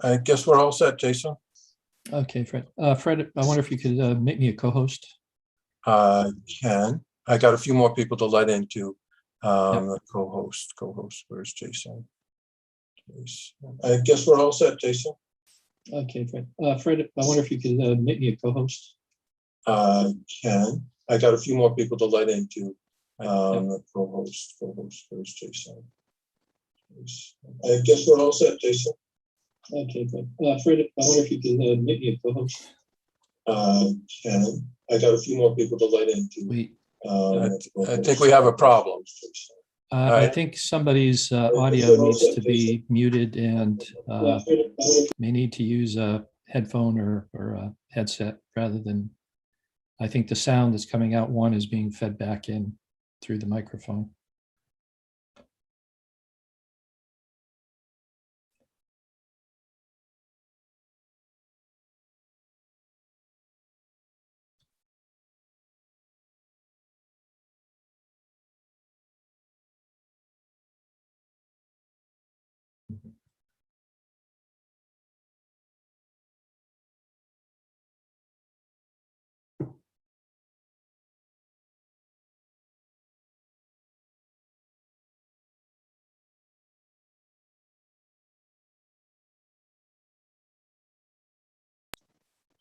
I guess we're all set, Jason. Okay, Fred. Fred, I wonder if you could make me a co-host. Can. I got a few more people to let into. Yep. The co-host, where's Jason? I guess we're all set, Jason. Okay, Fred. Fred, I wonder if you could make me a co-host. Can. I got a few more people to let into. Yep. The co-host, where's Jason? I guess we're all set, Jason. Okay, Fred. Fred, I wonder if you could make me a co-host. Can. I got a few more people to let into. Wait, I think we have a problem. I think somebody's audio needs to be muted and may need to use a headphone or a headset rather than, I think the sound that's coming out one is being fed back in through the microphone.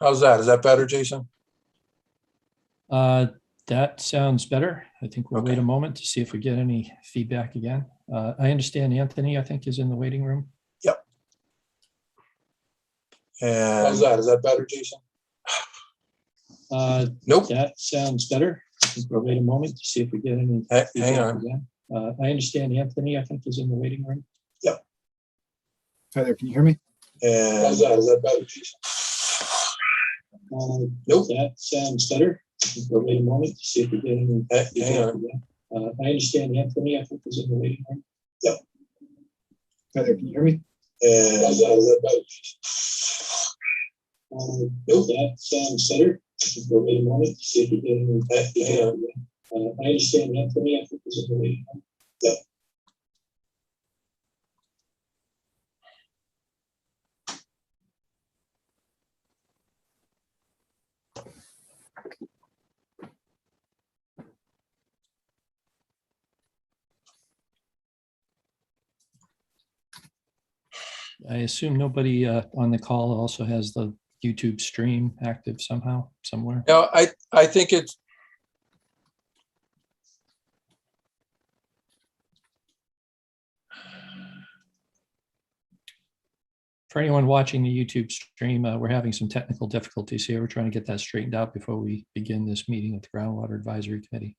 How's that? Is that better, Jason? That sounds better. I think we'll wait a moment to see if we get any feedback again. I understand Anthony, I think, is in the waiting room. Yep. And how's that? Is that better, Jason? Nope. That sounds better. I think we'll wait a moment to see if we get any feedback again. I understand Anthony, I think, is in the waiting room. Yep. Hi there, can you hear me? And how's that? Is that better, Jason? Nope. That sounds better. I think we'll wait a moment to see if we get any feedback again. I understand Anthony, I think, is in the waiting room. Yep. Hi there, can you hear me? And how's that? Is that better, Jason? Nope. That sounds better. I think we'll wait a moment to see if we get any feedback again. I understand Anthony, I think, is in the waiting room. Yep. I assume nobody on the call also has the YouTube stream active somehow, somewhere. No, I think it's. For anyone watching the YouTube stream, we're having some technical difficulties here. We're trying to get that straightened out before we begin this meeting with the Groundwater Advisory Committee.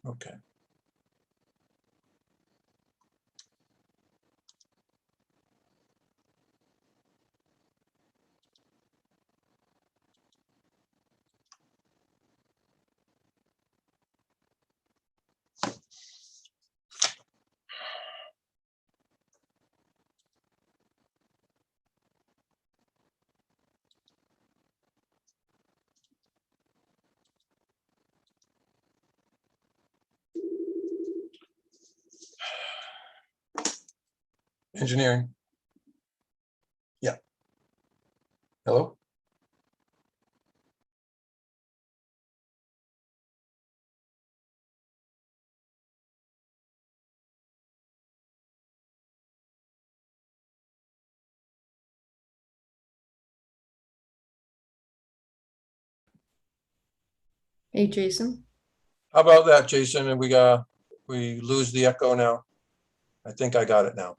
Okay. Engineering. Yeah. Hello? Hey, Jason. How about that, Jason? And we lose the echo now. I think I got it now.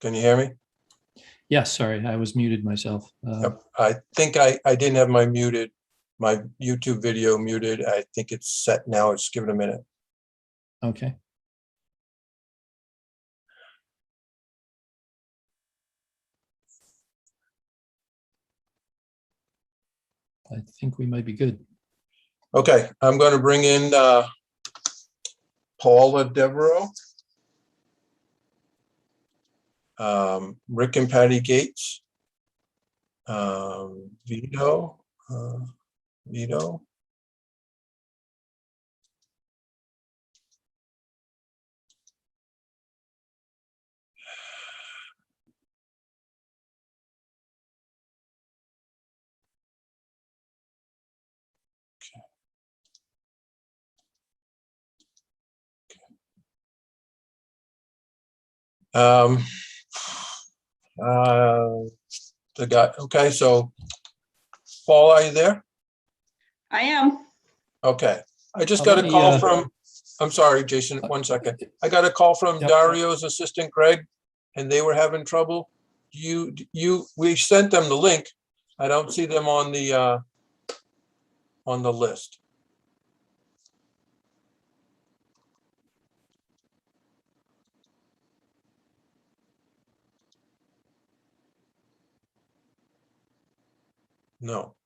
Can you hear me? Yes, sorry, I was muted myself. Yep. I think I didn't have my YouTube video muted. I think it's set now. Just give it a minute. Okay. I think we might be good. Okay, I'm going to bring in Paula Devereaux, Rick and Patty Gates, Vito. Vito. The guy, okay, so Paul, are you there? I am. Okay, I just Let got a me, call from, I'm sorry, Jason, 1 second. I got a call from Yep. Dario's assistant Greg, and they were having trouble. We sent them the link. I don't see them on the list. No.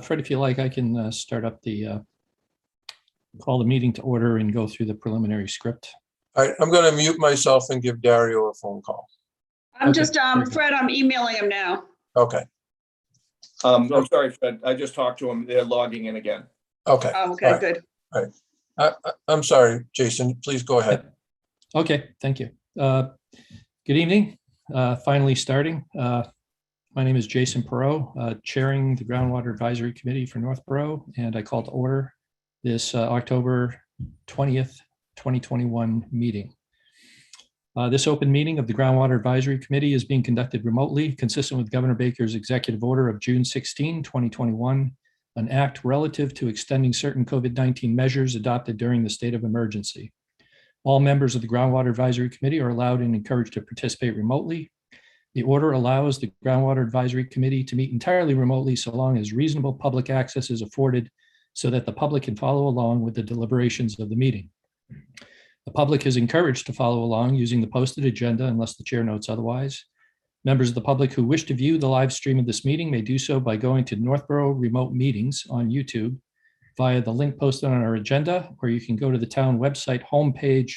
Fred, if you like, I can start up call the meeting to order and go through the preliminary script. All right, I'm going to mute myself and give Dario a phone call. I'm Okay, just, very good. Fred, I'm emailing him now. Okay, I'm sorry, Fred. I just talked to them. They're logging in again. okay. Oh, All okay, right. good. I'm sorry, Jason, please go ahead. Okay, thank you. Good evening. Finally starting. My name is Jason Perot, chairing the Groundwater Advisory Committee for Northborough, and I call to order this October 20th, 2021 meeting. This open meeting of the Groundwater Advisory Committee is being conducted remotely, consistent with Governor Baker's executive order of June 16, 2021, an act relative to extending certain COVID-19 measures adopted during the state of emergency. All members of the Groundwater Advisory Committee are allowed and encouraged to participate remotely. The order allows the Groundwater Advisory Committee to meet entirely remotely so long as reasonable public access is afforded so that the public can follow along with the deliberations of the meeting. The public is encouraged to follow along using the posted agenda unless the chair notes otherwise. Members of the public who wish to view the live stream of this meeting may do so by going to Northborough Remote Meetings on YouTube via the link posted on our agenda, or you can go to the town website homepage,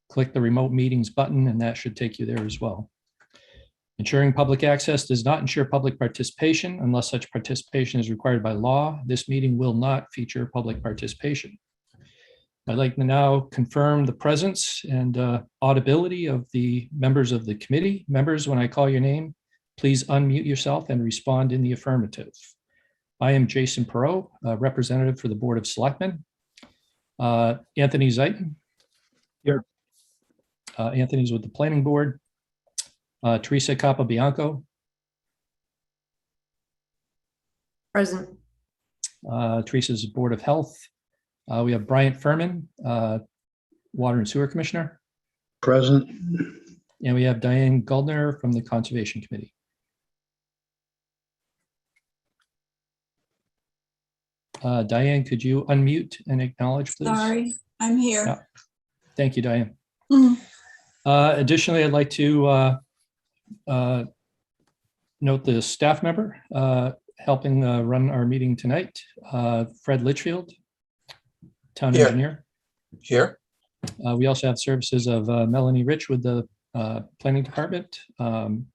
click the Remote Meetings button, and that should take you there as well. Ensuring public access does not ensure public participation unless such participation is required by law. This meeting will not feature public participation. I'd like to now confirm the presence and audibility of the members of the committee. Members, when I call your name, please unmute yourself and respond in the affirmative. I am Jason Perot, representative for the Board of Selectmen. Anthony Zeiton. Here. Anthony's with the Planning Board. Teresa Capobianco. Present. Teresa's Board of Health. We have Bryant Furman, Water and Sewer Commissioner. Present. And we have Diane Goldner from the Conservation Committee. Diane, could you unmute and acknowledge, please? Sorry, I'm here. Yeah. Thank you, Diane. Mhm. Additionally, I'd like to note the staff member helping run our meeting tonight, Fred Litchfield, town Here. engineer. Here, We also have services of Melanie Rich with the planning department. With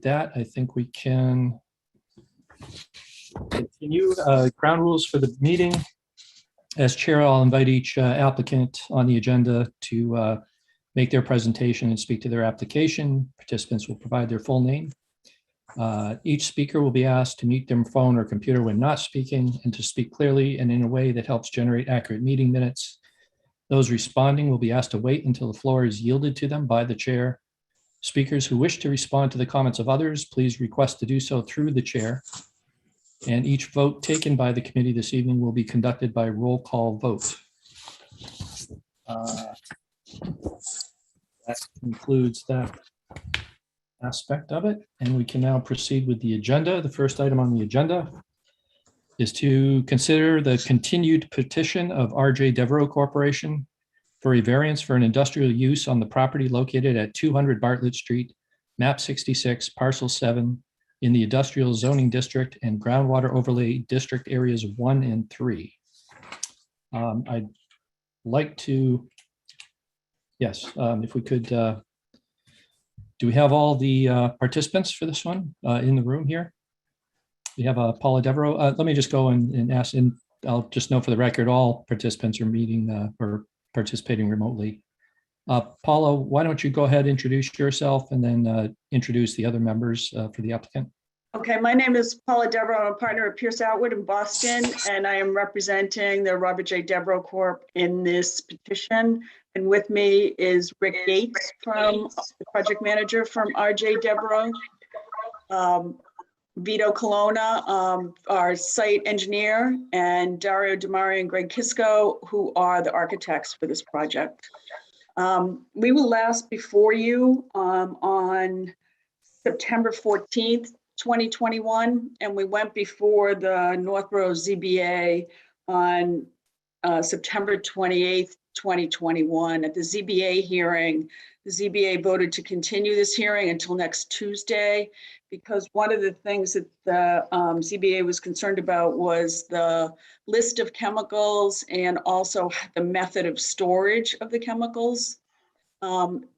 that, I think we can continue. Ground rules for the meeting. As chair, I'll invite each applicant on the agenda to make their presentation and speak to their application. Participants will provide their full name. Each speaker will be asked to mute their phone or computer when not speaking and to speak clearly and in a way that helps generate accurate meeting minutes. Those responding will be asked to wait until the floor is yielded to them by the chair. Speakers who wish to respond to the comments of others, please request to do so through the chair. And each vote taken by the committee this evening will be conducted by roll call vote. That concludes that aspect of it, and we can now proceed with the agenda. The first item on the agenda is to consider the continued petition of RJ Devereaux Corporation for a variance for an industrial use on the property located at 200 Bartlett Street, map 66, parcel 7, in the industrial zoning district and groundwater overlay district areas 1 and 3. I'd like to, yes, if we could, do we have all the participants for this one in the room here? We have Paula Devereaux. Let me just go and ask, and I'll just note for the record, all participants are meeting or participating remotely. Paula, why don't you go ahead, introduce yourself, and then introduce the other members for the applicant. Okay, my name is Paula Devereaux. I'm a partner at Pierce Atwood in Boston, and I am representing the Robert J. Devereaux Corp. In this petition. And with me is Rick Gates, from the project manager from RJ Devereaux. Vito Colonna, our site engineer, and Dario DeMario and Greg Kisco, who are the architects for this project. We will last before you on September 14th, 2021, and we went before the Northborough ZBA on September 28th, 2021. At the ZBA hearing, the ZBA voted to continue this hearing until next Tuesday, because one of the things that the ZBA was concerned about was the list of chemicals and also the method of storage of the chemicals.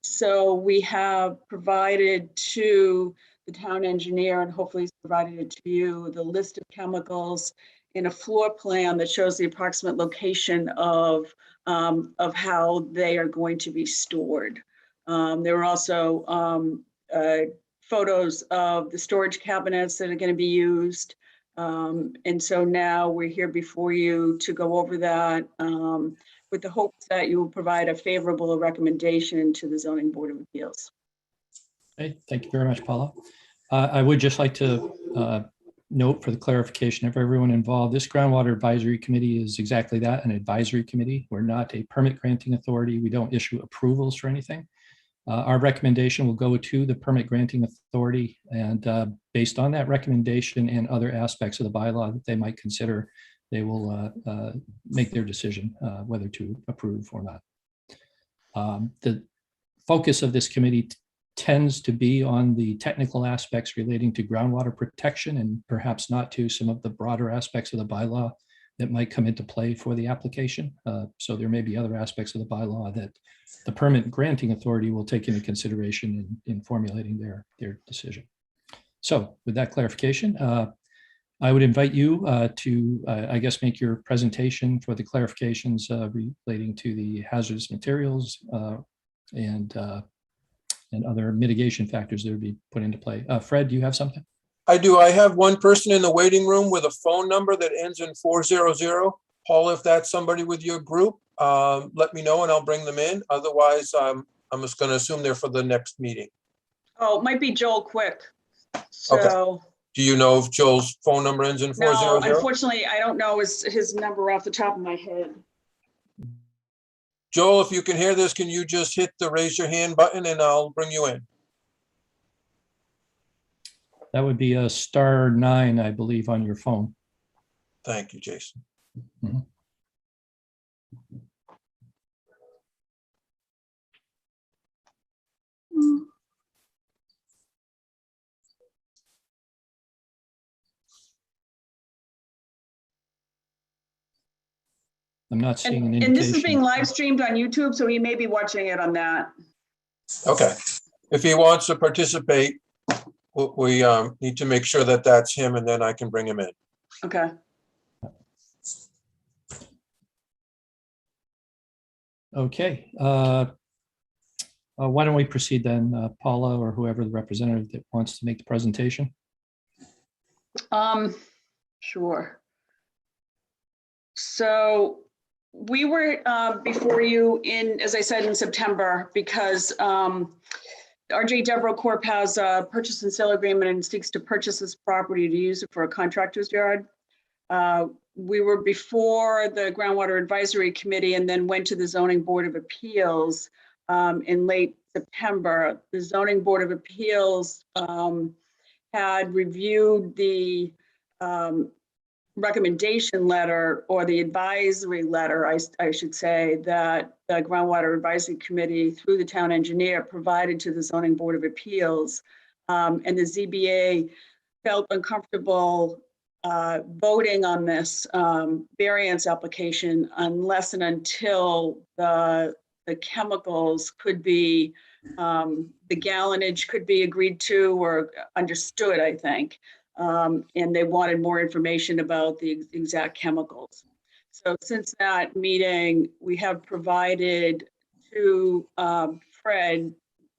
So we have provided to the town engineer, and hopefully he's provided it to you, the list of chemicals in a floor plan that shows the approximate location of how they are going to be stored. There were also photos of the storage cabinets that are going to be used. And so now we're here before you to go over that with the hopes that you will provide a favorable recommendation to the Zoning Board of Appeals. Okay, thank you very much, Paula. I would just like to note for the clarification of everyone involved, this Groundwater Advisory Committee is exactly that, an advisory committee. We're not a permit granting authority. We don't issue approvals for anything. Our recommendation will go to the permit granting authority, and based on that recommendation and other aspects of the bylaw that they might consider, they will make their decision whether to approve or not. The focus of this committee tends to be on the technical aspects relating to groundwater protection, and perhaps not to some of the broader aspects of the bylaw that might come into play for the application. So there may be other aspects of the bylaw that the permit granting authority will take into consideration in formulating their decision. So with that clarification, I would invite you to, I guess, make your presentation for the clarifications relating to the hazardous materials and other mitigation factors that would be put into play. Fred, do you have something? I do. I have one person in the waiting room with a phone number that ends in 400. Paul, if that's somebody with your group, let me know and I'll bring them in. Otherwise, I'm just going to assume they're for the next meeting. Oh, it might be Joel Quick. So, Okay. Do you know if Joel's phone number ends in 400? no, unfortunately, I don't know his number off the top of my head. Joel, if you can hear this, can you just hit the raise your hand button and I'll bring you in? That would be a *9, I believe, on your phone. Thank you, Jason. Mm-hmm. I'm not seeing an indication. And this is being live streamed on YouTube, so he may be watching it on that. Okay. If he wants to participate, we need to make sure that that's him, and then I can bring him in. Okay. Okay. Why don't we proceed then, Paula, or whoever the representative that wants to make the presentation? Sure. So we were before you in, as I said, in September, because RJ Devereaux Corp has a purchase and sale agreement and seeks to purchase this property to use it for a contractor's yard. We were before the Groundwater Advisory Committee and then went to the Zoning Board of Appeals in late September. The Zoning Board of Appeals had reviewed the recommendation letter, or the advisory letter, I should say, that the Groundwater Advisory Committee through the town engineer provided to the Zoning Board of Appeals. And the ZBA felt uncomfortable voting on this variance application unless and until the chemicals could be, the gallonage could be agreed to or understood, I think. And they wanted more information about the exact chemicals. So since that meeting, we have provided to Fred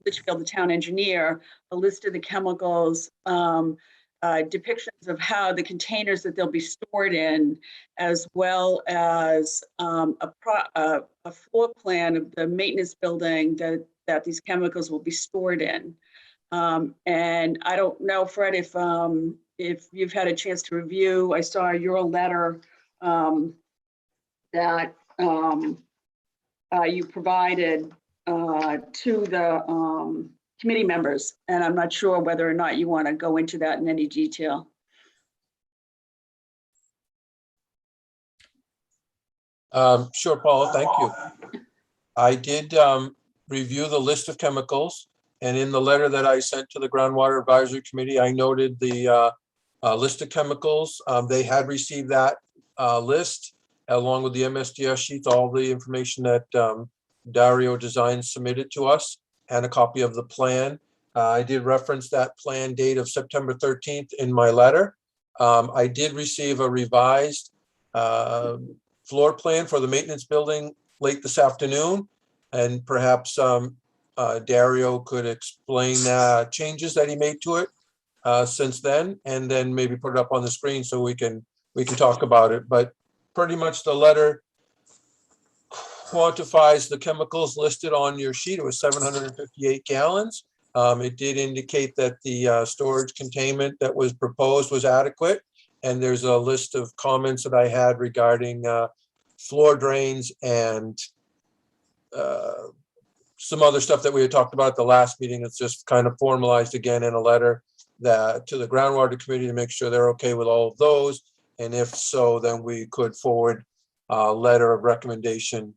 Litchfield, the town engineer, a list of the chemicals, depictions of how the containers that they'll be stored in, as well as a floor plan of the maintenance building that these chemicals will be stored in. And I don't know, Fred, if you've had a chance to review, I saw your letter that you provided to the committee members, and I'm not sure whether or not you want to go into that in any detail. Sure, Paula, thank you. I did review the list of chemicals, and in the letter that I sent to the Groundwater Advisory Committee, I noted the list of chemicals. They had received that list along with the MSDS sheets, all the information that Dario Design submitted to us, and a copy of the plan. I did reference that plan date of September 13th in my letter. I did receive a revised floor plan for the maintenance building late this afternoon, and perhaps Dario could explain changes that he made to it since then, and then maybe put it up on the screen so we can talk about it. But pretty much the letter quantifies the chemicals listed on your sheet. It was 758 gallons. It did indicate that the storage containment that was proposed was adequate. And there's a list of comments that I had regarding floor drains and some other stuff that we had talked about at the last meeting. It's just kind of formalized again in a letter that to the Groundwater Committee to make sure they're okay with all of those. And if so, then we could forward a letter of recommendation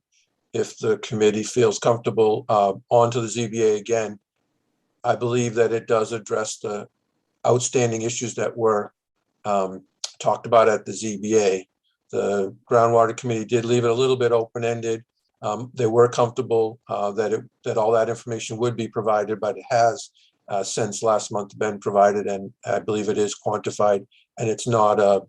if the committee feels comfortable onto the ZBA again. I believe that it does address the outstanding issues that were talked about at the ZBA. The Groundwater Committee did leave it a little bit open-ended. They were comfortable that all that information would be provided, but it has since last month been provided, and I believe it is quantified, and it's not a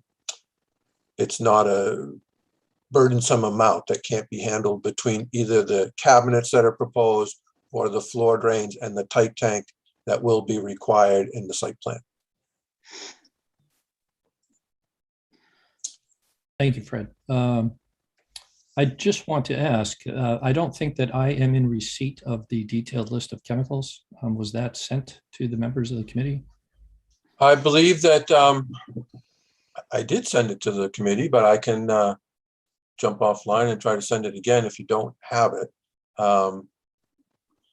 burdensome amount that can't be handled between either the cabinets that are proposed or the floor drains and the tight tank that will be required in the site plan. Thank you, Fred. I just want to ask, I don't think that I am in receipt of the detailed list of chemicals. Was that sent to the members of the committee? I believe that I did send it to the committee, but I can jump offline and try to send it again if you don't have it.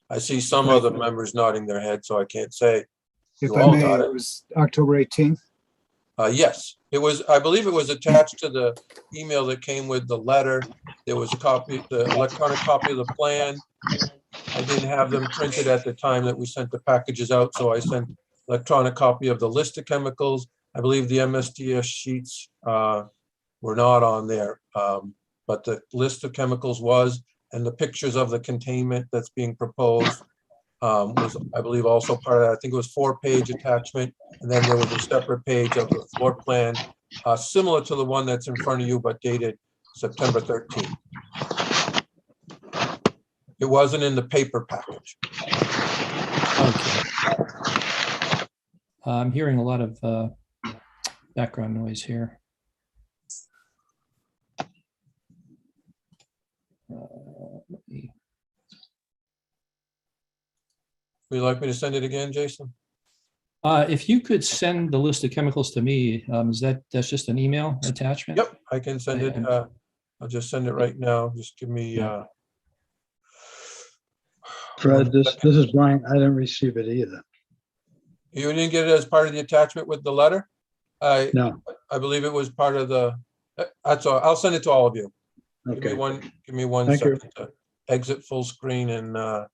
I see some other members nodding their head, so I can't say If you I all may, got it it. was October 18th. Yes, it was. I believe it was attached to the email that came with the letter. There was a copy, the electronic copy of the plan. I didn't have them printed at the time that we sent the packages out, so I sent electronic copy of the list of chemicals. I believe the MSDS sheets were not on there, but the list of chemicals was, and the pictures of the containment that's being proposed was, I believe, also part of that. I think it was 4-page attachment, and then there was a separate page of the floor plan, similar to the one that's in front of you, but dated September 13th. It wasn't in the paper package. Okay. I'm hearing a lot of background noise here. Let me. Would you like me to send it again, Jason? If you could send the list of chemicals to me, that's just an email attachment? Yep, I can send it. I'll just send it right now. Just give me. Fred, this is Brian. I didn't receive it either. You didn't get it as part of the attachment with the letter? No. I believe it was part of the, that's all. I'll send it to all of you. Okay. Give me one Thank you. second to exit full screen and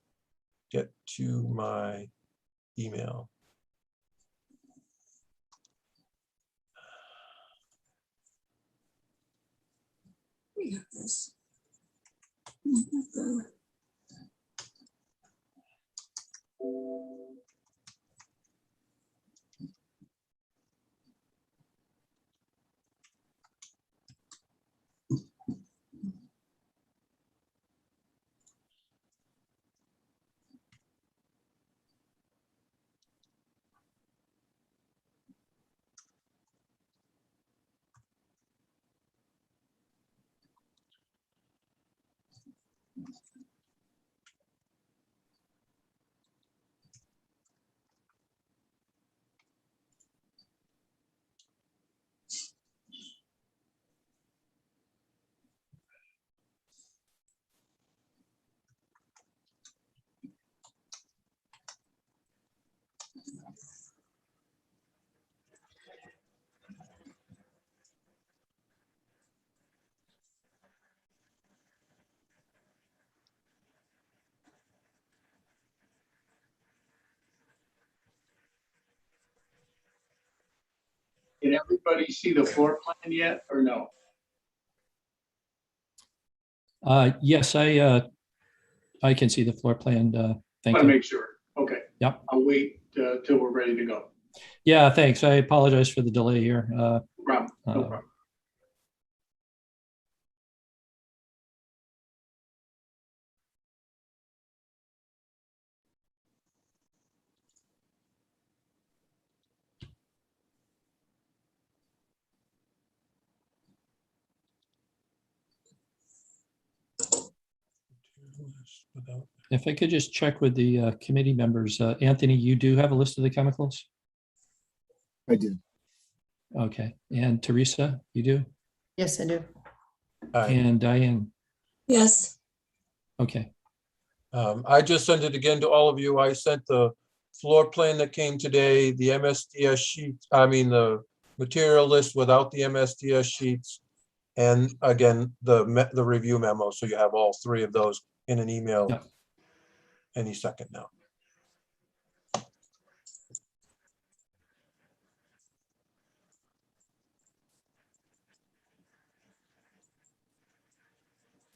get to my email. We have this. Did everybody see the floor plan yet or no? Yes, I can see the floor plan. Thank Want to you. make sure. Okay. Yep. I'll wait till we're ready to go. Yeah, thanks. I apologize for the delay here. No problem. No problem. If I could just check with the committee members. Anthony, you do have a list of the chemicals? I do. Okay. And Teresa, you do? Yes, I do. And Diane? Yes. Okay. I just sent it again to all of you. I sent the floor plan that came today, the MSDS sheet, I mean, the material list without the MSDS sheets. And again, the review memo. So you have all three of those in an email Yep. any second now.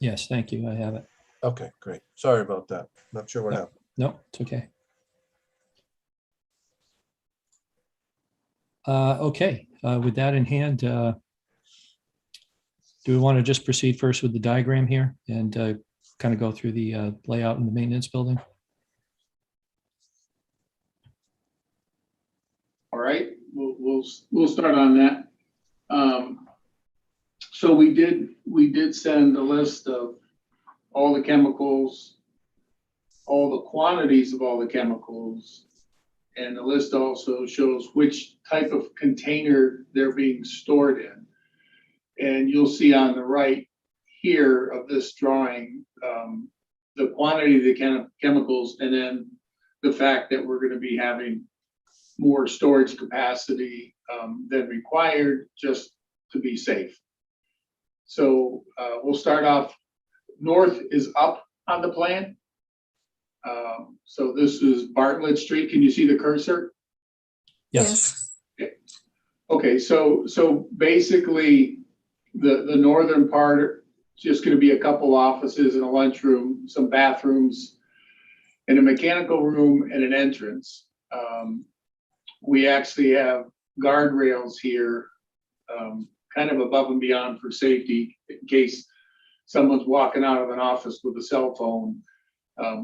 Yes, thank you. I have it. Okay, great. Sorry about that. Not sure what Yep. happened. No, it's okay. Okay, with that in hand, do we want to just proceed first with the diagram here and kind of go through the layout in the maintenance building? All right, we'll start on that. So we did send a list of all the chemicals, all the quantities of all the chemicals, and the list also shows which type of container they're being stored in. And you'll see on the right here of this drawing, the quantity of the chemicals, and then the fact that we're going to be having more storage capacity than required just to be safe. So we'll start off, north is up on the plan. So this is Bartlett Street. Can you see the cursor? Yes. Okay, so basically the northern part, just going to be a couple offices and a lunchroom, some bathrooms, and a mechanical room and an entrance. We actually have guardrails here, kind of above and beyond for safety in case someone's walking out of an office with a cell phone.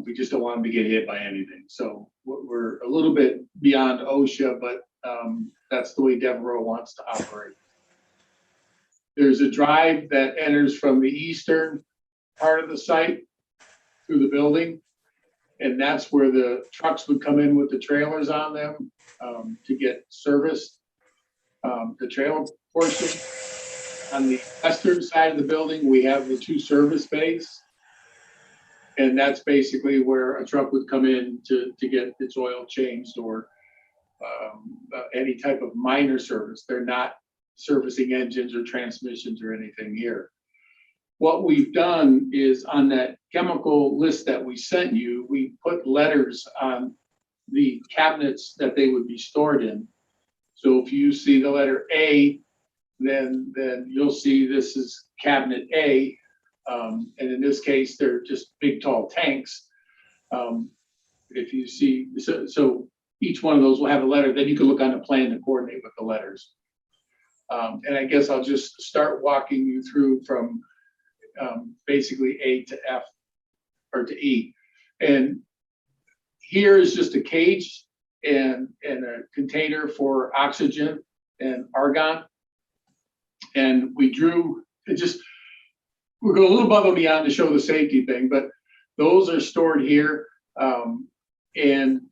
We just don't want them to get hit by anything. So we're a little bit beyond OSHA, but that's the way Devereaux wants to operate. There's a drive that enters from the eastern part of the site through the building. And that's where the trucks would come in with the trailers on them to get serviced. The trailer portion on the western side of the building, we have the two service bays. And that's basically where a truck would come in to get its oil changed or any type of minor service. They're not servicing engines or transmissions or anything here. What we've done is on that chemical list that we sent you, we put letters on the cabinets that they would be stored in. So if you see the letter A, then you'll see this is cabinet A. And in this case, they're just big, tall tanks. If you see, so each one of those will have a letter, then you can look on the plan to coordinate with the letters. And I guess I'll just start walking you through from basically A to F or to E. And here is just a cage and a container for oxygen and argon. And we drew, we're going a little above and beyond to show the safety thing, but those are stored here. And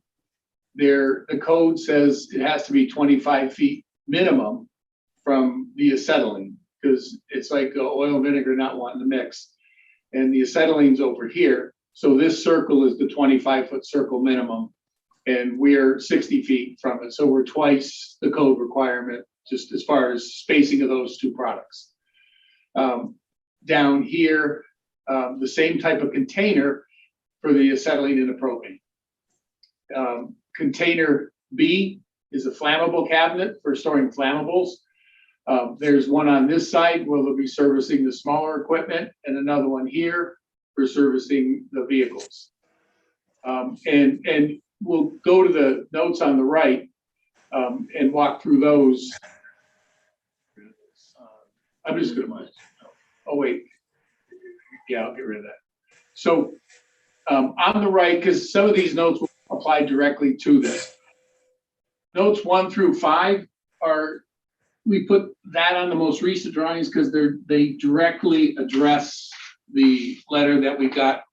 the code says it has to be 25 feet minimum from the acetylene, because it's like oil and vinegar not wanting to mix. And the acetylene's over here. So this circle is the 25-foot circle minimum, and we're 60 feet from it. So we're twice the code requirement, just as far as spacing of those two products. Down here, the same type of container for the acetylene and the propane. Container B is a flammable cabinet for storing flammables. There's one on this side where they'll be servicing the smaller equipment, and another one here for servicing the vehicles. And we'll go to the notes on the right and walk through those. I'm just gonna, oh wait, yeah, I'll get rid of that. So on the right, because some of these notes will apply directly to this. Notes 1 through 5 are, we put that on the most recent drawings because they directly address the letter that we got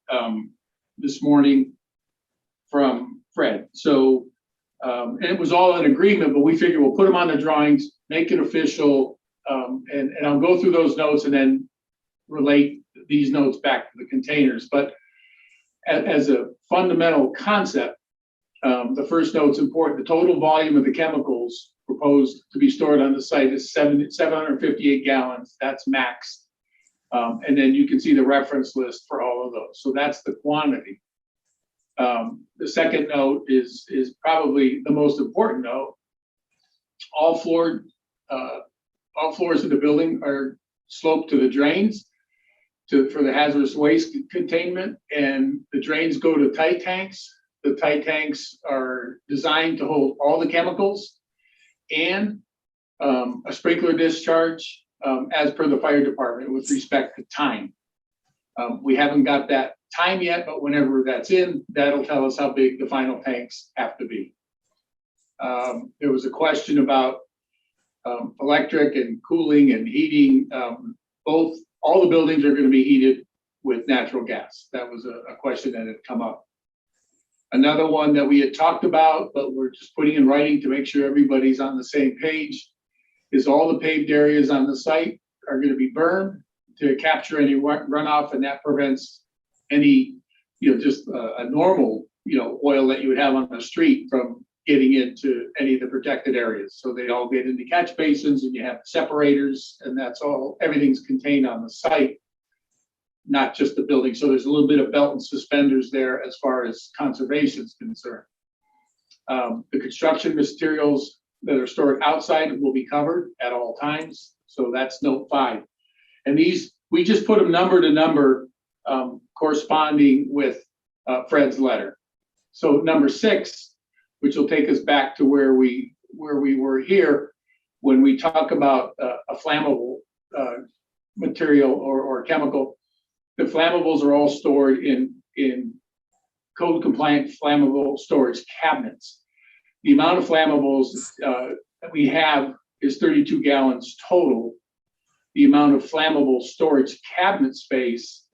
this morning from Fred. So, and it was all in agreement, but we figured we'll put them on the drawings, make it official, and I'll go through those notes and then relate these notes back to the containers. But as a fundamental concept, the first note's important. The total volume of the chemicals proposed to be stored on the site is 758 gallons. That's max. And then you can see the reference list for all of those. So that's the quantity. The second note is probably the most important note. All floors in the building are sloped to the drains for the hazardous waste containment, and the drains go to tight tanks. The tight tanks are designed to hold all the chemicals and a sprinkler discharge as per the fire department with respect to time. We haven't got that time yet, but whenever that's in, that'll tell us how big the final tanks have to be. There was a question about electric and cooling and heating. All the buildings are going to be heated with natural gas. That was a question that had come up. Another one that we had talked about, but we're just putting in writing to make sure everybody's on the same page, is all the paved areas on the site are going to be burned to capture any runoff, and that prevents any, just a normal, oil that you would have on the street from getting into any of the protected areas. So they all get into catch basins, and you have separators, and that's all, everything's contained on the site, not just the building. So there's a little bit of belt and suspenders there as far as conservation is concerned. The construction materials that are stored outside will be covered at all times. So that's note 5. And these, we just put them number to number, corresponding with Fred's letter. So number 6, which will take us back to where we were here, when we talk about a flammable material or chemical. The flammables are all stored in code compliant flammable storage cabinets. The amount of flammables that we have is 32 gallons total. The amount of flammable storage cabinet space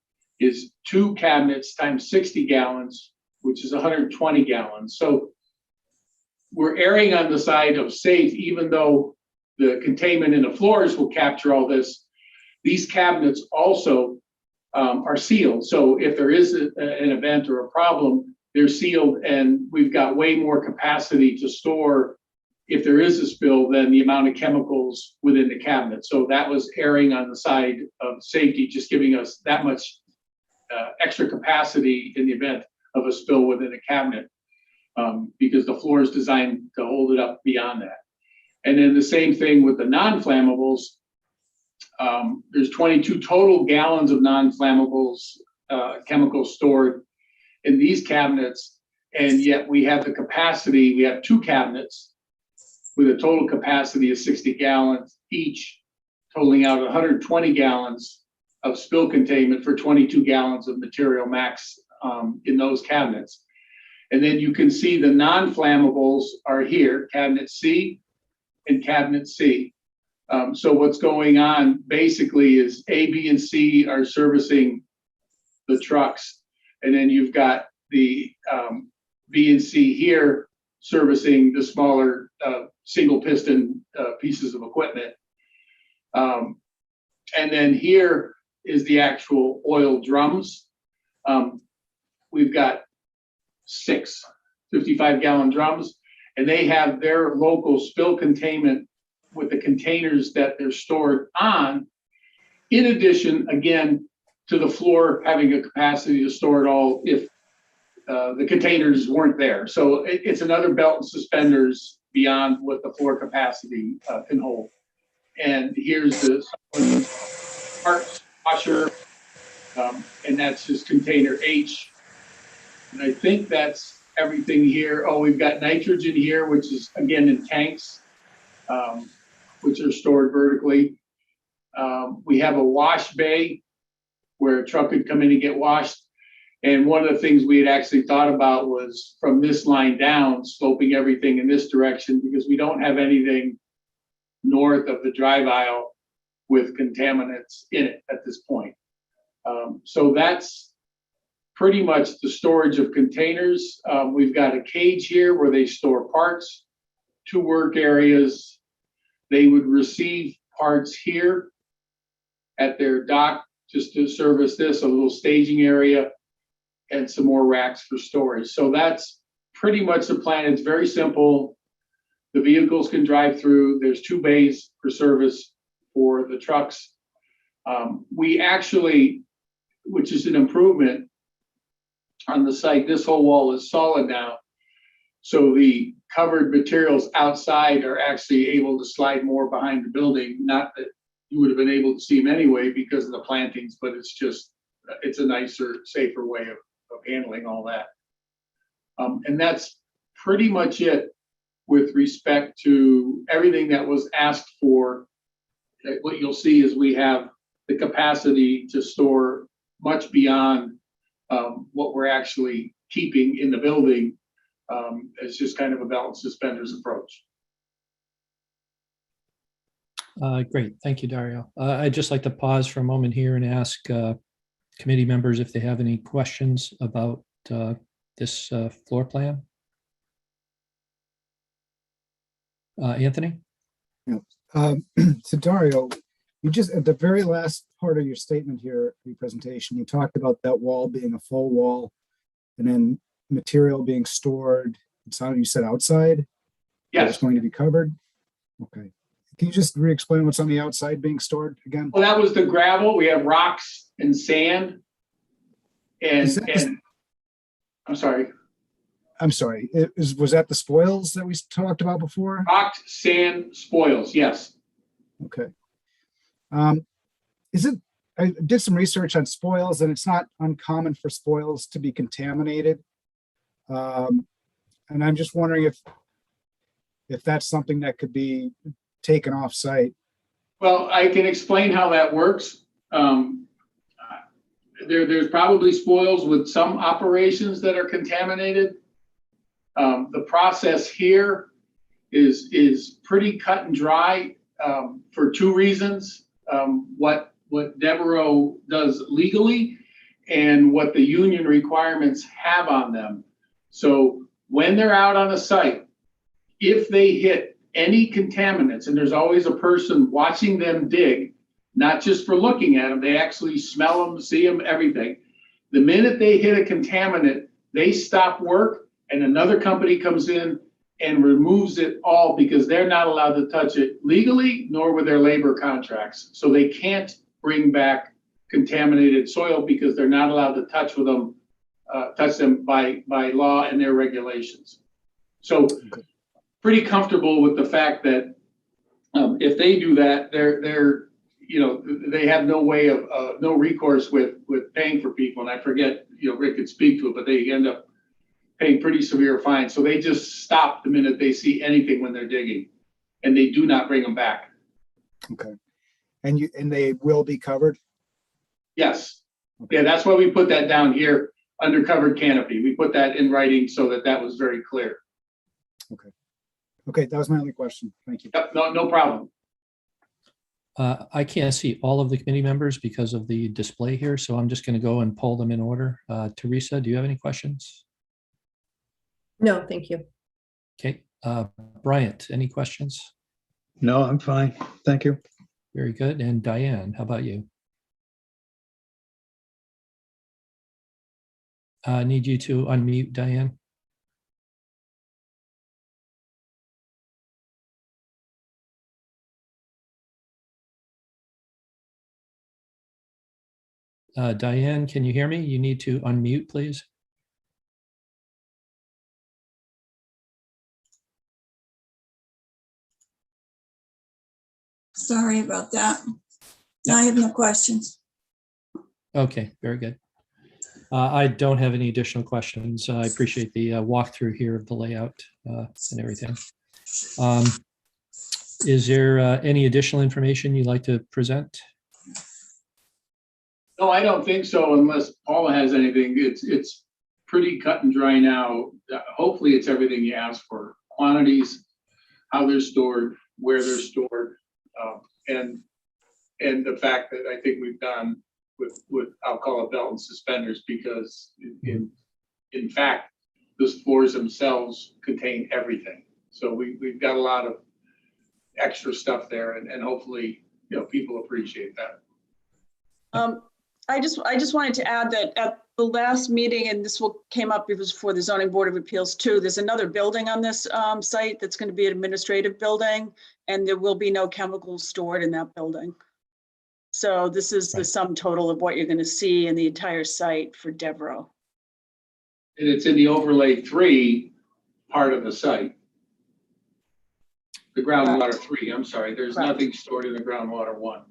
is 2 cabinets times 60 gallons, which is 120 gallons. So we're erring on the side of safe, even though the containment in the floors will capture all this. These cabinets also are sealed. So if there is an event or a problem, they're sealed, and we've got way more capacity to store if there is a spill, then the amount of chemicals within the cabinet. So that was erring on the side of safety, just giving us that much extra capacity in the event of a spill within a cabinet, because the floor is designed to hold it up beyond that. And then the same thing with the non-flammables. There's 22 total gallons of non-flammables chemicals stored in these cabinets, and yet we have the capacity, we have 2 cabinets with a total capacity of 60 gallons each, totaling out 120 gallons of spill containment for 22 gallons of material max in those cabinets. And then you can see the non-flammables are here, cabinet C and cabinet C. So what's going on basically is A, B, and C are servicing the trucks. And then you've got the B and C here servicing the smaller single piston pieces of equipment. And then here is the actual oil drums. We've got 6 55-gallon drums, and they have their local spill containment with the containers that they're stored on, in addition, again, to the floor having a capacity to store it all if the containers weren't there. So it's another belt and suspenders beyond what the floor capacity can hold. And here's the parts washer, and that's just container H. And I think that's everything here. Oh, we've got nitrogen here, which is again in tanks, which are stored vertically. We have a wash bay where a truck could come in and get washed. And one of the things we had actually thought about was from this line down, sloping everything in this direction, because we don't have anything north of the drive aisle with contaminants in it at this point. So that's pretty much the storage of containers. We've got a cage here where they store parts, 2 work areas. They would receive parts here at their dock just to service this, a little staging area, and some more racks for storage. So that's pretty much the plan. It's very simple. The vehicles can drive through. There's 2 bays for service for the trucks. We actually, which is an improvement on the site, this whole wall is solid now. So the covered materials outside are actually able to slide more behind the building. Not that you would have been able to see them anyway because of the plantings, but it's just, it's a nicer, safer way of handling all that. And that's pretty much it with respect to everything that was asked for. What you'll see is we have the capacity to store much beyond what we're actually keeping in the building. It's just kind of a belt and suspenders approach. Great, thank you, Dario. I'd just like to pause for a moment here and ask committee members if they have any questions about this floor plan. Anthony? Yeah. So Dario, you just, at the very last part of your statement here, your presentation, you talked about that wall being a full wall and then material being stored. It's how you said outside? Yes. It's going to be covered? Okay. Can you just re-explain what's on the outside being stored again? Well, that was the gravel. We have rocks and sand. And I'm sorry. Was that the spoils that we talked about before? Rocks, sand, spoils, yes. Okay. I did some research on spoils, and it's not uncommon for spoils to be contaminated. And I'm just wondering if that's something that could be taken off site. Well, I can explain how that works. There's probably spoils with some operations that are contaminated. The process here is pretty cut and dry for 2 reasons. What Devereaux does legally and what the union requirements have on them. So when they're out on a site, if they hit any contaminants, and there's always a person watching them dig, not just for looking at them, they actually smell them, see them, everything. The minute they hit a contaminant, they stop work and another company comes in and removes it all because they're not allowed to touch it legally, nor with their labor contracts. So they can't bring back contaminated soil because they're not allowed to touch them by law and their regulations. So pretty comfortable with the fact that if they do that, they're they have no way of no recourse with paying for people. And I forget, Rick could speak to it, but they end up paying pretty severe fines. So they just stop the minute they see anything when they're digging, and they do not bring them back. Okay. And they will be covered? Yes. Yeah, that's why we put that down here under covered canopy. We put that in writing so that was very clear. Okay. Okay, that was my only question. Thank you. Yep, no problem. I can't see all of the committee members because of the display here, so I'm just going to go and pull them in order. Teresa, do you have any questions? No, thank you. Okay. Bryant, any questions? No, I'm fine. Thank you. Very good. And Diane, how about you? I need you to unmute, Diane. Diane, can you hear me? You need to unmute, please. Sorry about that. I have no questions. Okay, very good. I don't have any additional questions. I appreciate the walkthrough here of the layout and everything. Is there any additional information you'd like to present? No, I don't think so, unless Paula has anything. It's pretty cut and dry now. Hopefully it's everything you asked for. Quantities, how they're stored, where they're stored, and the fact that I think we've done with I'll call it belt and suspenders, because in fact, the floors themselves contain everything. So we've got a lot of extra stuff there, and hopefully, people appreciate that. I just wanted to add that at the last meeting, and this came up before the Zoning Board of Appeals too, there's another building on this site that's going to be an administrative building, and there will be no chemicals stored in that building. So this is the sum total of what you're going to see in the entire site for Devereaux. And it's in the overlay 3 part of the site. The groundwater 3, I'm sorry, there's nothing stored in the groundwater 1.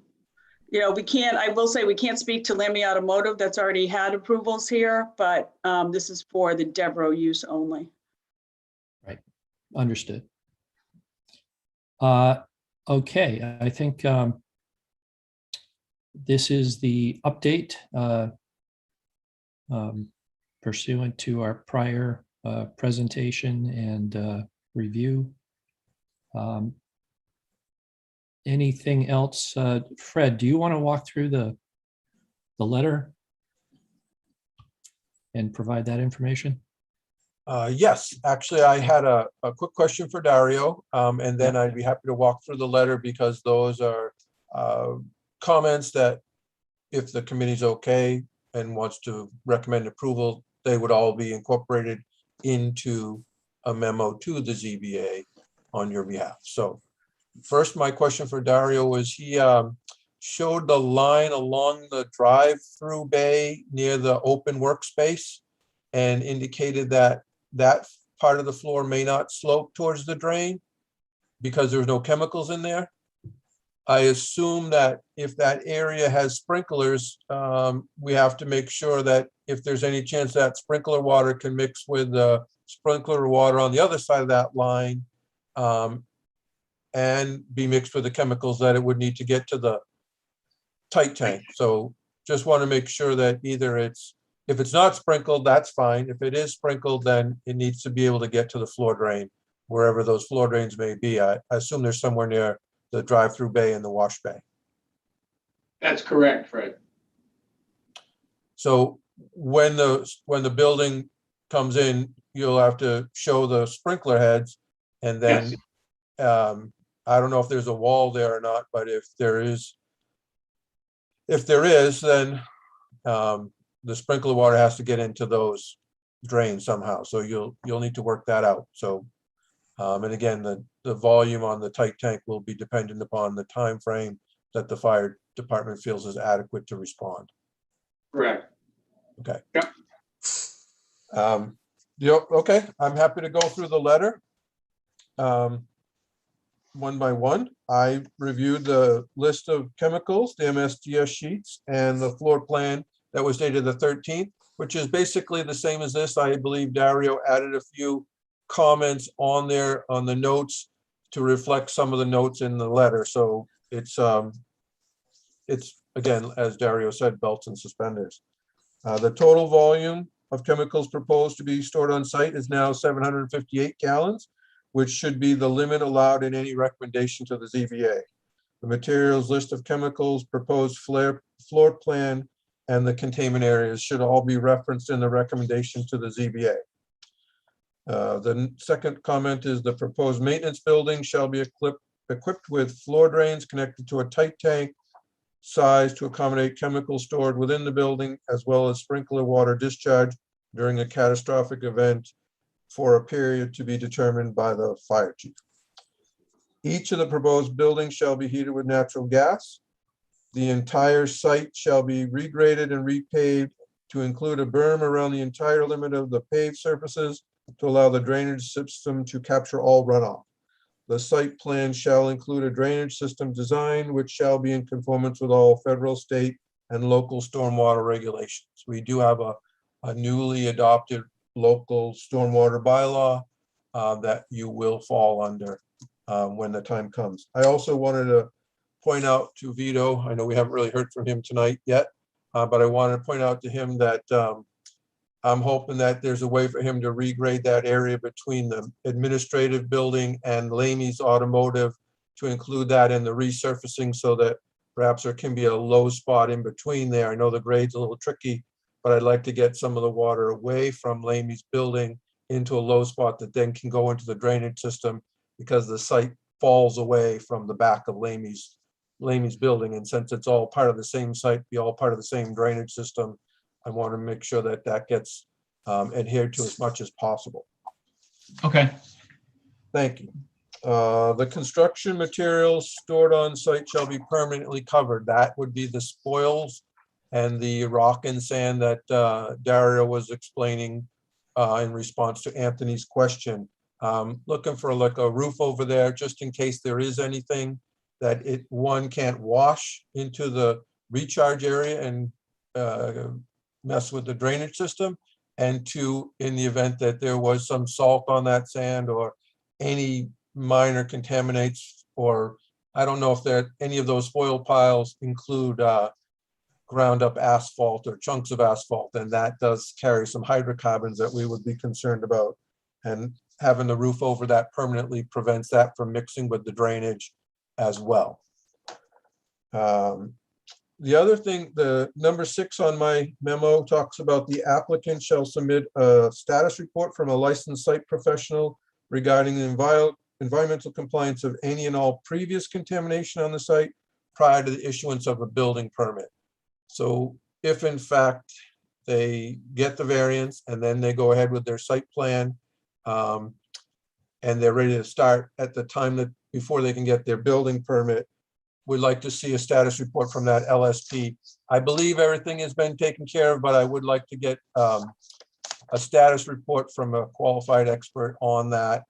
I will say we can't speak to Lammy Automotive, that's already had approvals here, but this is for the Devereaux use only. Right, understood. Okay, I think this is the update pursuant to our prior presentation and review. Anything else? Fred, do you want to walk through the letter and provide that information? Yes, actually, I had a quick question for Dario, and then I'd be happy to walk through the letter, because those are comments that, if the committee's okay and wants to recommend approval, they would all be incorporated into a memo to the ZBA on your behalf. So first, my question for Dario was, he showed the line along the drive-through bay near the open workspace and indicated that that part of the floor may not slope towards the drain because there's no chemicals in there. I assume that if that area has sprinklers, we have to make sure that if there's any chance that sprinkler water can mix with the sprinkler water on the other side of that line, and be mixed with the chemicals, that it would need to get to the tight tank. So just want to make sure that either if it's not sprinkled, that's fine. If it is sprinkled, then it needs to be able to get to the floor drain, wherever those floor drains may be. I assume they're somewhere near the drive-through bay and the wash bay. That's correct, Fred. So when the building comes in, you'll have to show the sprinkler heads, and then Yes. I don't know if there's a wall there or not, but if there is, then the sprinkler water has to get into those drains somehow. So you'll need to work that out. So And again, the volume on the tight tank will be dependent upon the time frame that the fire department feels is adequate to respond. Correct. Okay. Yep. Okay, I'm happy to go through the letter. One by one. I reviewed the list of chemicals, the MSDS sheets, and the floor plan that was dated the 13th, which is basically the same as this. I believe Dario added a few comments on there on the notes to reflect some of the notes in the letter. So it's again, as Dario said, belts and suspenders. The total volume of chemicals proposed to be stored on site is now 758 gallons, which should be the limit allowed in any recommendation to the ZBA. The materials list of chemicals, proposed floor plan, and the containment areas should all be referenced in the recommendation to the ZBA. The second comment is the proposed maintenance building shall be equipped with floor drains connected to a tight tank size to accommodate chemicals stored within the building, as well as sprinkler water discharge during a catastrophic event for a period to be determined by the fire chief. Each of the proposed buildings shall be heated with natural gas. The entire site shall be regraded and repaved to include a berm around the entire limit of the paved surfaces to allow the drainage system to capture all runoff. The site plan shall include a drainage system design, which shall be in conformance with all federal, state, and local stormwater regulations. We do have a newly adopted local stormwater bylaw that you will fall under when the time comes. I also wanted to point out to Vito, I know we haven't really heard from him tonight yet, but I wanted to point out to him that I'm hoping that there's a way for him to regrade that area between the administrative building and Lamey's Automotive to include that in the resurfacing so that perhaps there can be a low spot in between there. I know the grade's a little tricky, but I'd like to get some of the water away from Lamey's building into a low spot that then can go into the drainage system because the site falls away from the back of Lamey's building. And since it's all part of the same site, be all part of the same drainage system, I want to make sure that that gets adhered to as much as possible. Okay. Thank you. The construction materials stored on site shall be permanently covered. That would be the spoils and the rock and sand that Dario was explaining in response to Anthony's question. Looking for like a roof over there, just in case there is anything that one can't wash into the recharge area and mess with the drainage system, and two, in the event that there was some salt on that sand or any minor contaminants, or I don't know if any of those spoil piles include ground up asphalt or chunks of asphalt, and that does carry some hydrocarbons that we would be concerned about. And having the roof over that permanently prevents that from mixing with the drainage as well. The other thing, the number 6 on my memo talks about the applicant shall submit a status report from a licensed site professional regarding the environmental compliance of any and all previous contamination on the site prior to the issuance of a building permit. So if in fact they get the variance and then they go ahead with their site plan and they're ready to start at the time that before they can get their building permit, we'd like to see a status report from that LSP. I believe everything has been taken care of, but I would like to get a status report from a qualified expert on that,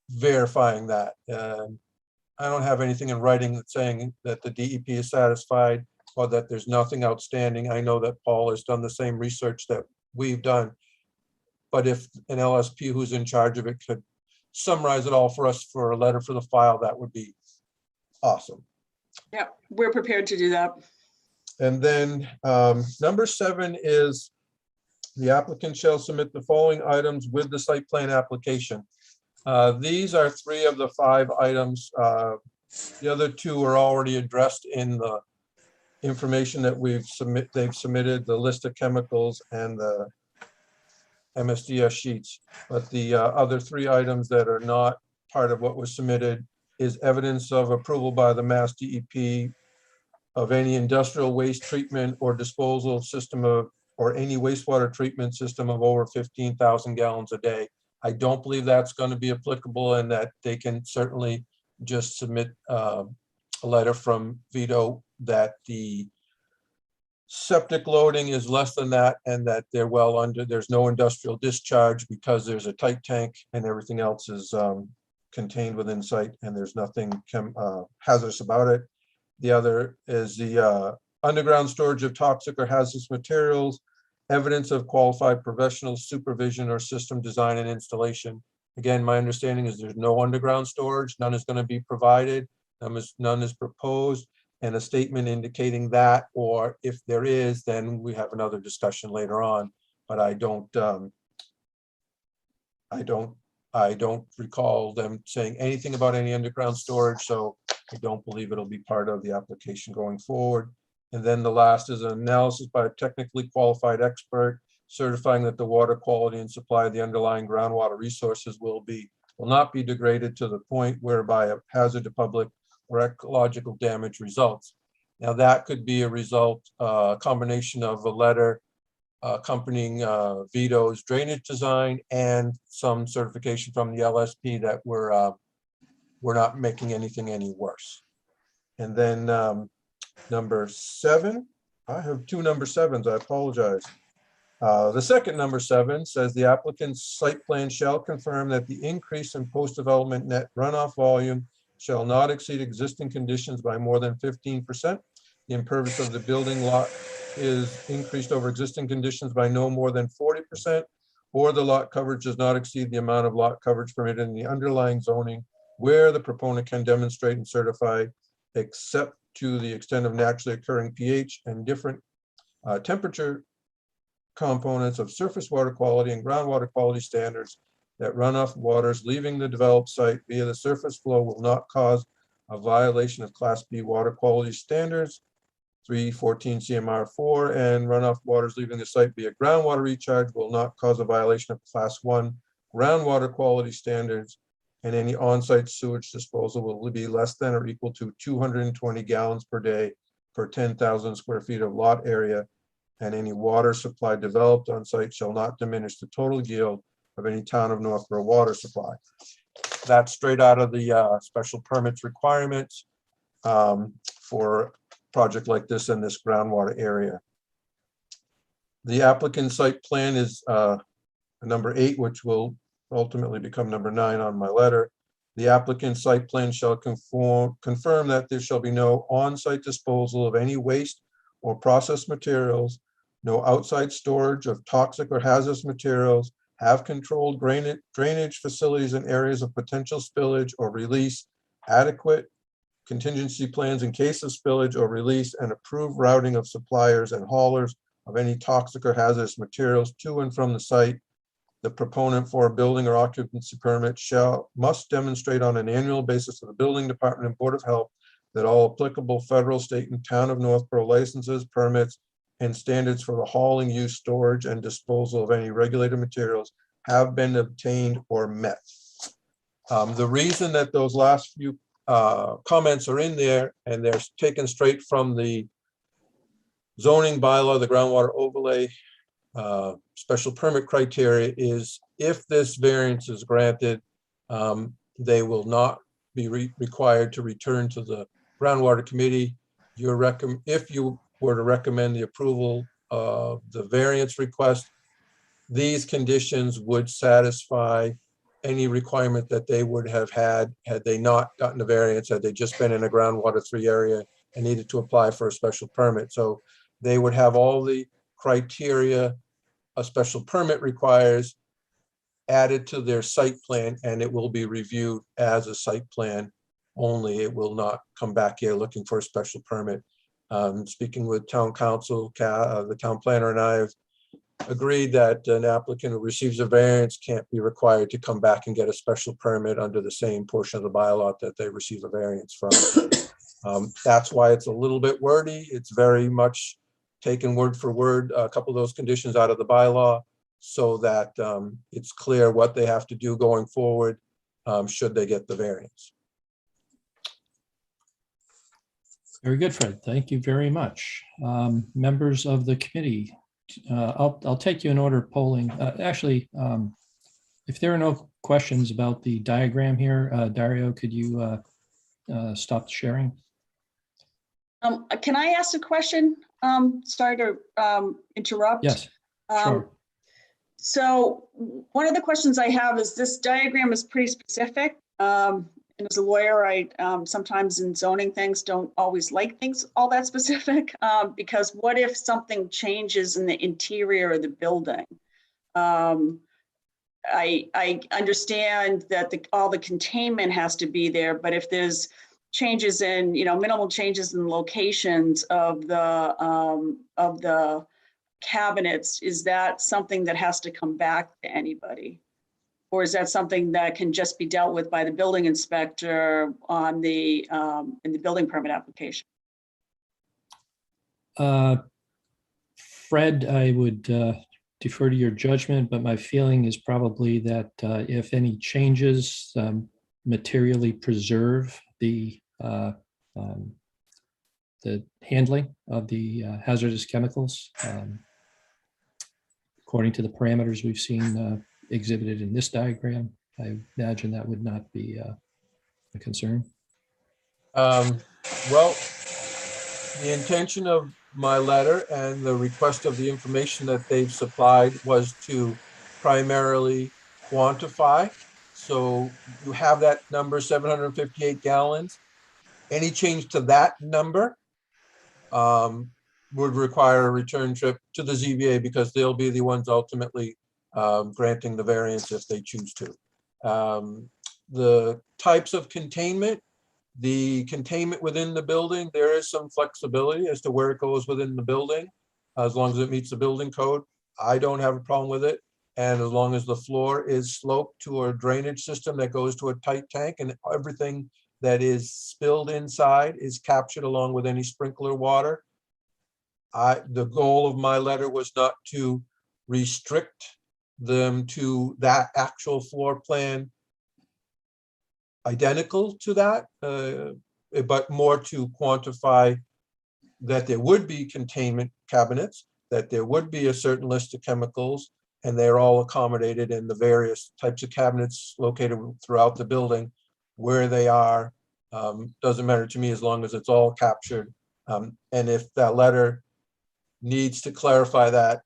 verifying that. I don't have anything in writing that's saying that the DEP is satisfied or that there's nothing outstanding. I know that Paul has done the same research that we've done. But if an LSP who's in charge of it could summarize it all for us for a letter for the file, that would be awesome. Yeah, we're prepared to do that. And then number 7 is the applicant shall submit the following items with the site plan application. These are 3 of the 5 items. The other 2 are already addressed in the information that they've submitted, the list of chemicals and the MSDS sheets. But the other 3 items that are not part of what was submitted is evidence of approval by the Mass DEP of any industrial waste treatment or disposal system or any wastewater treatment system of over 15,000 gallons a day. I don't believe that's going to be applicable, and that they can certainly just submit a letter from Vito that the septic loading is less than that, and that they're well under, there's no industrial discharge because there's a tight tank and everything else is contained within site, and there's nothing hazardous about it. The other is the underground storage of toxic or hazardous materials, evidence of qualified professional supervision or system design and installation. Again, my understanding is there's no underground storage, none is going to be provided, none is proposed, and a statement indicating that, or if there is, then we have another discussion later on. But I don't recall them saying anything about any underground storage, so I don't believe it'll be part of the application going forward. And then the last is an analysis by a technically qualified expert certifying that the water quality and supply of the underlying groundwater resources will not be degraded to the point whereby a hazard to public or ecological damage results. Now that could be a result, combination of a letter accompanying Vito's drainage design and some certification from the LSP that we're not making anything any worse. And then number 7, I have 2 number 7s, I apologize. The second number 7 says the applicant's site plan shall confirm that the increase in post-development net runoff volume shall not exceed existing conditions by more than 15%. The impervious of the building lot is increased over existing conditions by no more than 40%, or the lot coverage does not exceed the amount of lot coverage permitted in the underlying zoning where the proponent can demonstrate and certify, except to the extent of naturally occurring pH and different temperature components of surface water quality and groundwater quality standards, that runoff waters leaving the developed site via the surface flow will not cause a violation of Class B water quality standards 314 CMR 4, and runoff waters leaving the site via groundwater recharge will not cause a violation of Class 1 groundwater quality standards, and any on-site sewage disposal will be less than or equal to 220 gallons per day per 10,000 square feet of lot area, and any water supply developed on site shall not diminish the total yield of any town of Northborough water supply. That's straight out of the special permits requirements for a project like this in this groundwater area. The applicant site plan is number 8, which will ultimately become number 9 on my letter. The applicant site plan shall confirm that there shall be no on-site disposal of any waste or processed materials, no outside storage of toxic or hazardous materials, have controlled drainage facilities in areas of potential spillage or release, adequate contingency plans in case of spillage or release, and approved routing of suppliers and haulers of any toxic or hazardous materials to and from the site. The proponent for a building or occupancy permit must demonstrate on an annual basis to the Building Department and Board of Health that all applicable federal, state, and town of Northborough licenses, permits, and standards for the hauling, use, storage, and disposal of any regulated materials have been obtained or met. The reason that those last few comments are in there, and they're taken straight from the zoning bylaw, the groundwater overlay special permit criteria, is if this variance is granted, they will not be required to return to the groundwater committee. If you were to recommend the approval of the variance request, these conditions would satisfy any requirement that they would have had they not gotten a variance, had they just been in a groundwater 3 area and needed to apply for a special permit. So they would have all the criteria a special permit requires added to their site plan, and it will be reviewed as a site plan only. It will not come back here looking for a special permit. Speaking with town council, the town planner and I have agreed that an applicant who receives a variance can't be required to come back and get a special permit under the same portion of the bylaw that they receive a variance from. That's why it's a little bit wordy. It's very much taken word for word, a couple of those conditions out of the bylaw, so that it's clear what they have to do going forward should they get the variance. Very good, Fred. Thank you very much. Members of the committee, I'll take you in order of polling. If there are no questions about the diagram here, Dario, could you stop sharing? Can I ask a question? Sorry to interrupt. Yes, sure. So one of the questions I have is this diagram is pretty specific. And as a lawyer, I sometimes in zoning things don't always like things all that specific because what if something changes in the interior of the building? I understand that all the containment has to be there, but if there's changes in, minimal changes in locations of the cabinets, is that something that has to come back to anybody? Or is that something that can just be dealt with by the building inspector on in the building permit application? Fred, I would defer to your judgment, but my feeling is probably that if any changes materially preserve the handling of the hazardous chemicals, according to the parameters we've seen exhibited in this diagram, I imagine that would not be a concern. Well, the intention of my letter and the request of the information that they've supplied was to primarily quantify. So you have that number, 758 gallons. Any change to that number would require a return trip to the ZBA because they'll be the ones ultimately granting the variance if they choose to. The types of containment, the containment within the building, there is some flexibility as to where it goes within the building, as long as it meets the building code. I don't have a problem with it. And as long as the floor is sloped to a drainage system that goes to a tight tank and everything that is spilled inside is captured along with any sprinkler water. The goal of my letter was not to restrict them to that actual floor plan identical to that, but more to quantify that there would be containment cabinets, that there would be a certain list of chemicals, and they're all accommodated in the various types of cabinets located throughout the building. Where they are doesn't matter to me as long as it's all captured. And if that letter needs to clarify that,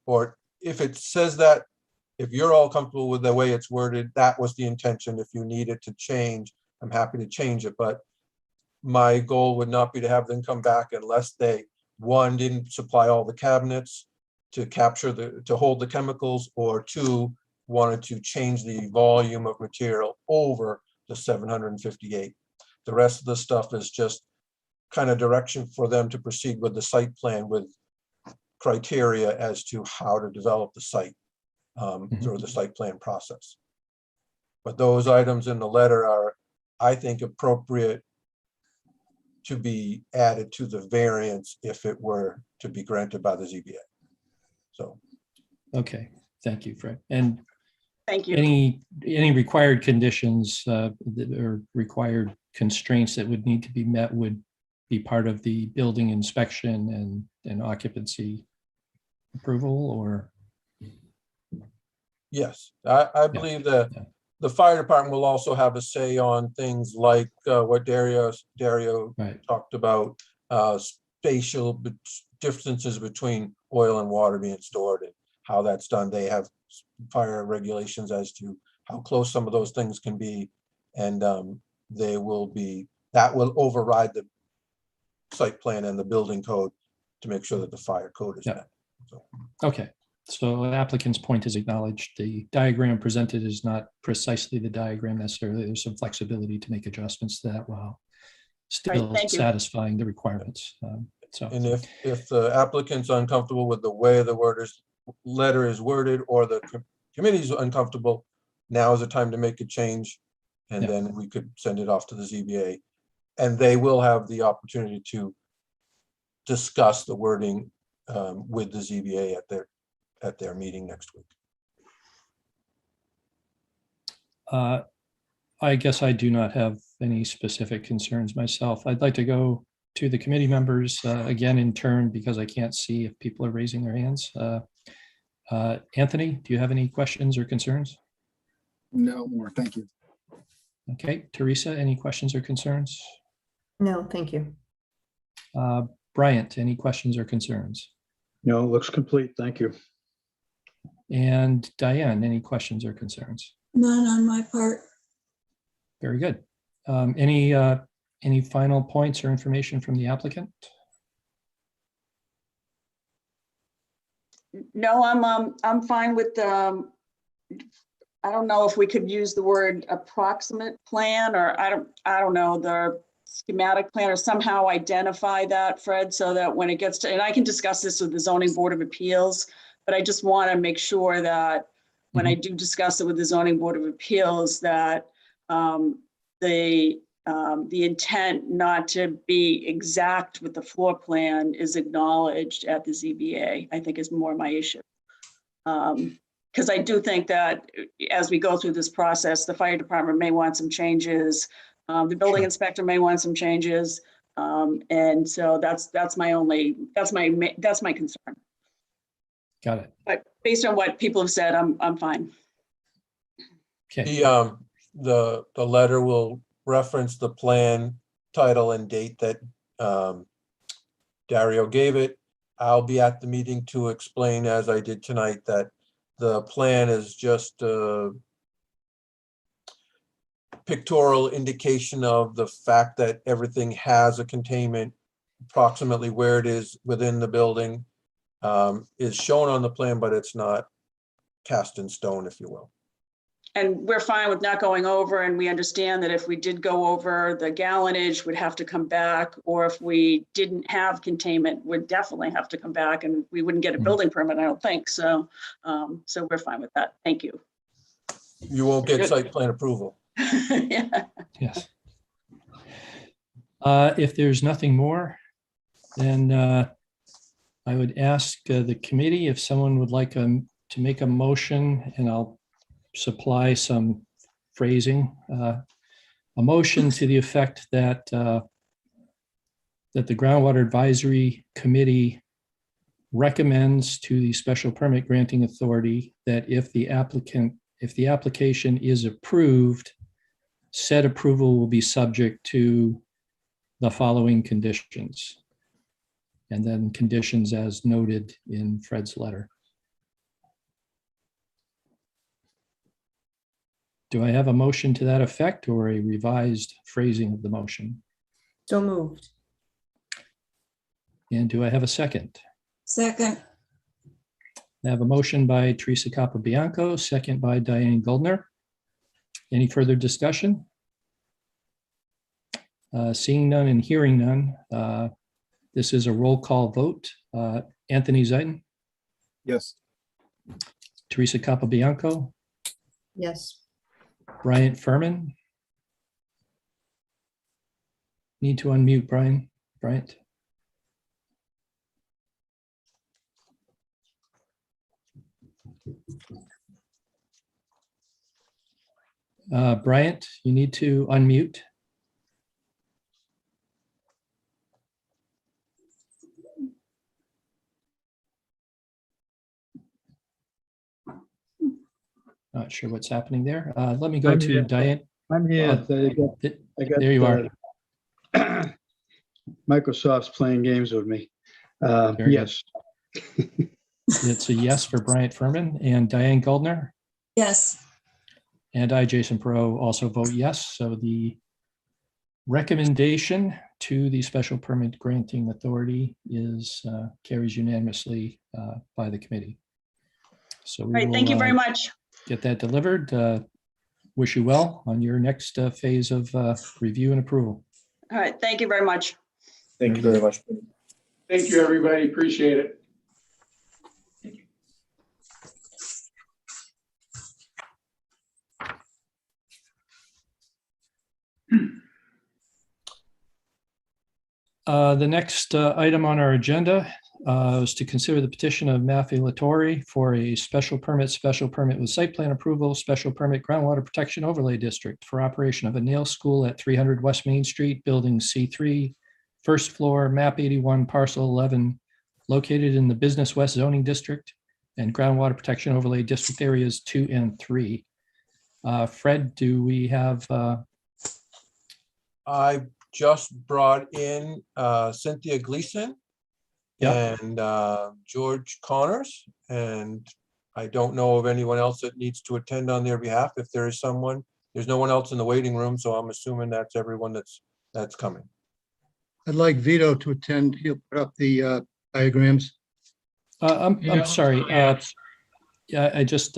or if it says that, if you're all comfortable with the way it's worded, that was the intention. If you need it to change, I'm happy to change it. But my goal would not be to have them come back unless they, one, didn't supply all the cabinets to capture to hold the chemicals, or two, wanted to change the volume of material over the 758. The rest of the stuff is just kind of direction for them to proceed with the site plan with criteria as to how to develop the site through the site plan process. But those items in the letter are, I think, appropriate to be added to the variance if it were to be granted by the ZBA. So. Okay, thank you, Fred. And thank you. Any required conditions or required constraints that would need to be met would be part of the building inspection and occupancy approval, or? Yes, I believe that the fire department will also have a say on things like what Dario talked about, spatial distances between oil and water being stored and how that's done. They have fire regulations as to how close some of those things can be, and that will override the site plan and the building code to make sure that the fire code is met. So. Okay. So the applicant's point is acknowledged. The diagram presented is not precisely the diagram necessarily. There's some flexibility to make adjustments to that while still satisfying the requirements. And if the applicant's uncomfortable with the way the letter is worded, or the committee's uncomfortable, now is the time to make a change, and then we could send it off to the ZBA, and they will have the opportunity to discuss the wording with the ZBA at their meeting next week. I guess I do not have any specific concerns myself. I'd like to go to the committee members again in turn, because I can't see if people are raising their hands. Anthony, do you have any questions or concerns? No more. Thank you. Okay, Teresa, any questions or concerns? No, thank you. Bryant, any questions or concerns? No, looks complete. Thank you. And Diane, any questions or concerns? None on my part. Very good. Any final points or information from the applicant? No, I'm fine with, I don't know if we could use the word approximate plan, or I don't know, the schematic plan, or somehow identify that, Fred, so that when it gets to, and I can discuss this with the zoning board of appeals, but I just want to make sure that when I do discuss it with the zoning board of appeals, that the intent not to be exact with the floor plan is acknowledged at the ZBA, I think is more my issue. Because I do think that as we go through this process, the fire department may want some changes. The building inspector may want some changes. And so that's my concern. Got it. But based on what people have said, I'm fine. Okay. The letter will reference the plan title and date that Dario gave it. I'll be at the meeting to explain, as I did tonight, that the plan is just a pictorial indication of the fact that everything has a containment. Approximately where it is within the building is shown on the plan, but it's not cast in stone, if you will. And we're fine with not going over, and we understand that if we did go over, the gallonage would have to come back, or if we didn't have containment, we'd definitely have to come back, and we wouldn't get a building permit, I don't think. So, so we're fine with that. Thank you. You won't get site plan approval. Yeah. Yes. If there's nothing more, then I would ask the committee if someone would like to make a motion, and I'll supply some phrasing, a motion to the effect that that the Groundwater Advisory Committee recommends to the special permit granting authority that if the application is approved, said approval will be subject to the following conditions, and then conditions as noted in Fred's letter. Do I have a motion to that effect, or a revised phrasing of the motion? So moved. And do I have a second? Second. I have a motion by Teresa Capabianco, second by Diane Goldner. Any further discussion? Seeing none and hearing none, this is a roll call vote. Anthony Zeiton, Yes. Teresa Capabianco, Yes. Bryant Furman. Need to unmute Bryant. Bryant, you need to unmute. Not sure what's happening there. Let me go I'm to here. Diane. I'm here. I got, There you are. Microsoft's playing games with me. Very Yes. It's a yes for Bryant Furman, and Diane Goldner. Yes. And I, Jason Perot, also vote yes. So the recommendation to the special permit granting authority is carries unanimously by the committee. So we All right, thank you very much. Get that delivered. Wish you well on your next phase of review and approval. All right, thank you very much. Thank you very much. Thank you, everybody. Appreciate it. The next item on our agenda is to consider the petition of Matthew Latore for a special permit with site plan approval, special permit groundwater protection overlay district for operation of a nail school at 300 West Main Street, building C3, first floor, map 81, parcel 11, located in the Business West zoning district and groundwater protection overlay district areas 2 and 3. Fred, do we have, I just brought in Cynthia Gleason Yeah. and George Connors, and I don't know of anyone else that needs to attend on their behalf. If there is someone, there's no one else in the waiting room, so I'm assuming that's everyone that's coming. I'd like Vito to attend. He'll put up the diagrams. I'm sorry. Yeah, I just,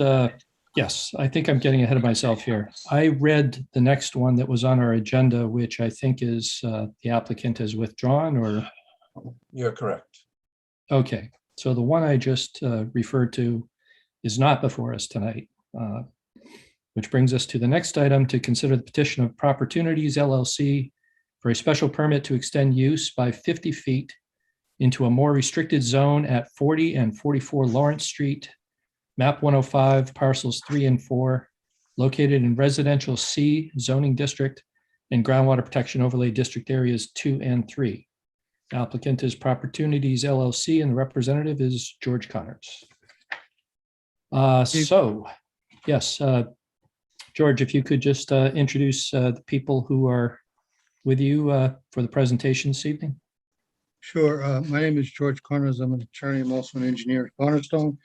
yes, I think I'm getting ahead of myself here. I read the next one that was on our agenda, which I think is the applicant has withdrawn, or? You're correct. Okay, so the one I just referred to is not before us tonight, which brings us to the next item, to consider the petition of Opportunities LLC for a special permit to extend use by 50 feet into a more restricted zone at 40 and 44 Lawrence Street, map 105, parcels 3 and 4, located in residential C zoning district and groundwater protection overlay district areas 2 and 3. Applicant is Opportunities LLC and the representative is George Connors. So, yes, George, if you could just introduce the people who are with you for the presentation this evening. Sure. My name is George Connors. I'm an attorney. I'm also an engineer at Cornerstone.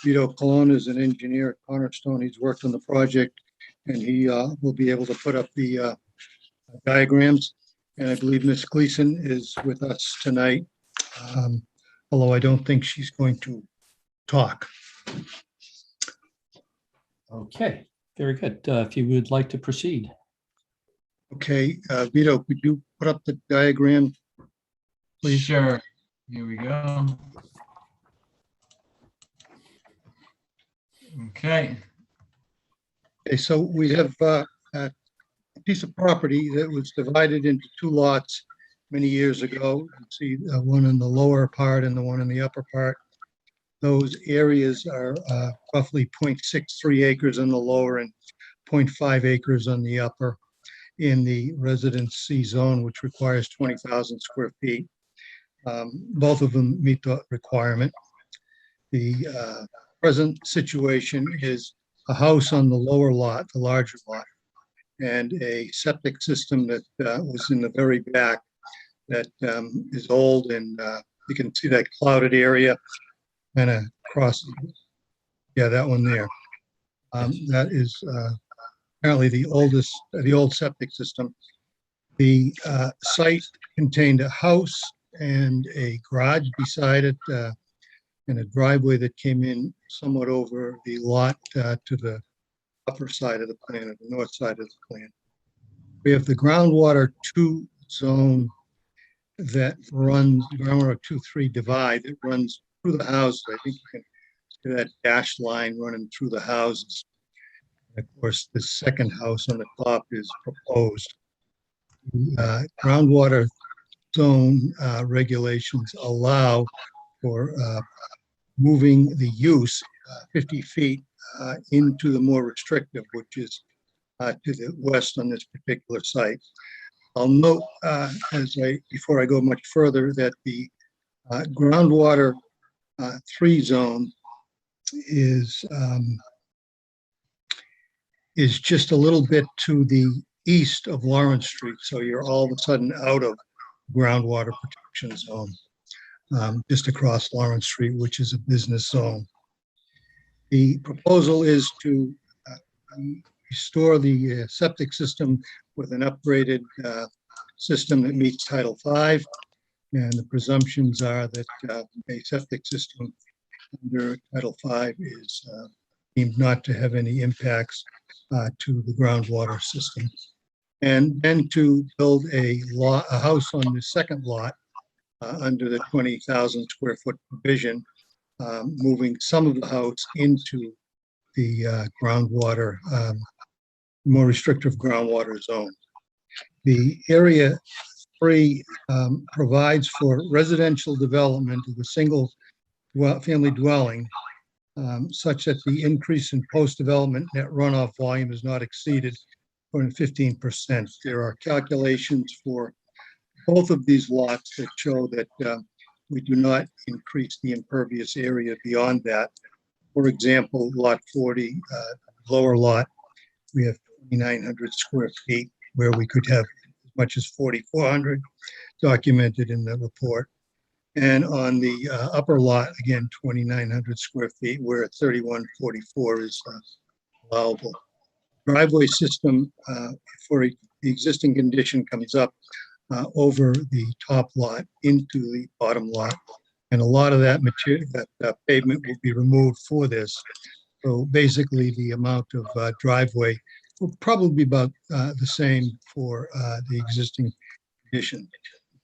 Vito Colon is an engineer at Cornerstone. He's worked on the project, and he will be able to put up the diagrams. And I believe Ms. Gleason is with us tonight, although I don't think she's going to talk. Okay, very good. If you would like to proceed. Okay, Vito, could you put up the diagram, please? Sure. Here we go. Okay. Okay, so we have a piece of property that was divided into 2 lots many years ago. You see one in the lower part and the one in the upper part. Those areas are roughly 0.63 acres on the lower and 0.5 acres on the upper in the residency zone, which requires 20,000 square feet. Both of them meet the requirement. The present situation is a house on the lower lot, the larger lot, and a septic system that was in the very back that is old, and you can see that clouded area kind of across. Yeah, that one there. That is apparently the old septic system. The site contained a house and a garage beside it, and a driveway that came in somewhat over the lot to the upper side of the plan, or the north side of the plan. We have the groundwater 2 zone that runs, groundwater 2-3 divide that runs through the house. I think you can see that dashed line running through the houses. And of course, the second house on the top is proposed. Groundwater zone regulations allow for moving the use 50 feet into the more restrictive, which is to the west on this particular site. I'll note before I go much further that the groundwater 3 zone is just a little bit to the east of Lawrence Street. So you're all of a sudden out of groundwater protection zone, just across Lawrence Street, which is a business zone. The proposal is to restore the septic system with an upgraded system that meets Title V. And the presumptions are that a septic system under Title V is deemed not to have any impacts to the groundwater system. And then to build a house on the second lot under the 20,000 square foot provision, moving some of the house into the groundwater, more restrictive groundwater zone. The area 3 provides for residential development of a single family dwelling, such that the increase in post-development net runoff volume is not exceeded more than 15%. There are calculations for both of these lots that show that we do not increase the impervious area beyond that. For example, lot 40, lower lot, we have 2,900 square feet where we could have as much as 4,400 documented in the report. And on the upper lot, again, 2,900 square feet where 3,144 is allowable. Driveway system for the existing condition comes up over the top lot into the bottom lot. And a lot of that material, that pavement will be removed for this. So basically the amount of driveway will probably be about the same for the existing condition.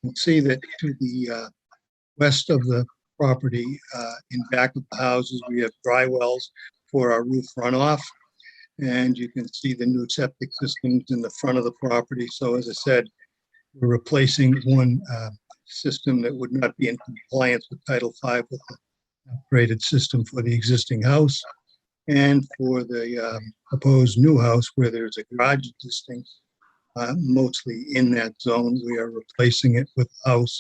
You can see that to the west of the property, in back of the houses, we have dry wells for our roof runoff. And you can see the new septic systems in the front of the property. So as I said, we're replacing one system that would not be in compliance with Title V with the upgraded system for the existing house. And for the proposed new house where there's a garage existing, mostly in that zone, we are replacing it with a house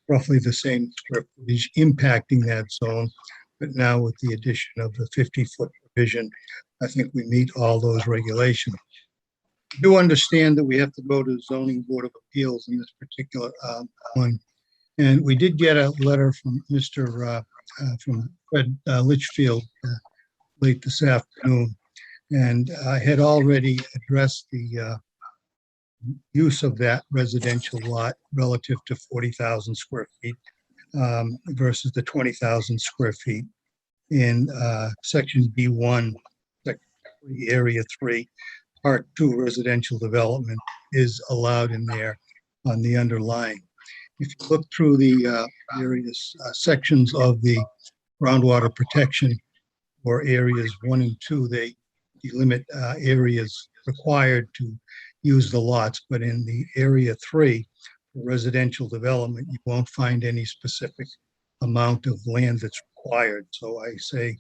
roughly the same square footage impacting that zone. But now with the addition of the 50-foot provision, I think we meet all those regulations. I do understand that we have to go to the Zoning Board of Appeals in this particular one. And we did get a letter from from Fred Litchfield late this afternoon. And I had already addressed the use of that residential lot relative to 40,000 square feet versus the 20,000 square feet in section B1, area 3, part 2 residential development is allowed in there on the underlying. If you look through the various sections of the groundwater protection or areas 1 and 2, they delimit areas required to use the lots, but in the area 3 for residential development, you won't find any specific amount of land that's required. So I say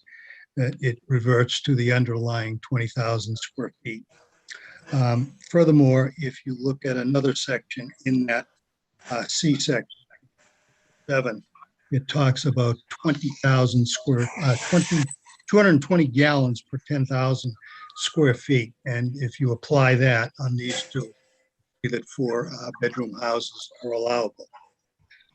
that it reverts to the underlying 20,000 square feet. Furthermore, if you look at another section in that C section 7, it talks about 20,000 square, 220 gallons per 10,000 square feet. And if you apply that on these two, that 4 bedroom houses are allowable.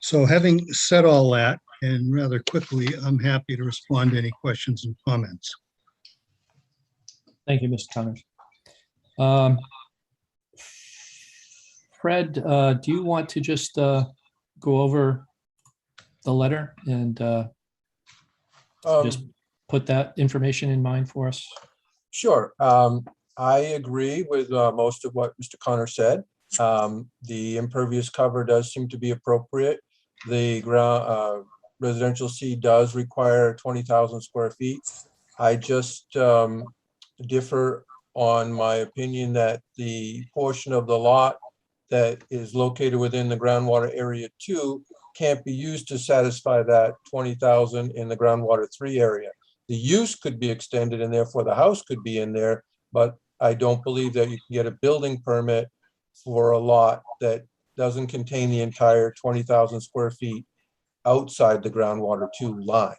So having said all that, and rather quickly, I'm happy to respond to any questions and comments. Thank you, Mr. Connors. Fred, do you want to just go over the letter and just put that information in mind for us? Sure. I agree with most of what Mr. Connor said. The impervious cover does seem to be appropriate. The ground residential C does require 20,000 square feet. I just differ on my opinion that the portion of the lot that is located within the groundwater area 2 can't be used to satisfy that 20,000 in the groundwater 3 area. The use could be extended and therefore the house could be in there, but I don't believe that you can get a building permit for a lot that doesn't contain the entire 20,000 square feet outside the groundwater 2 line.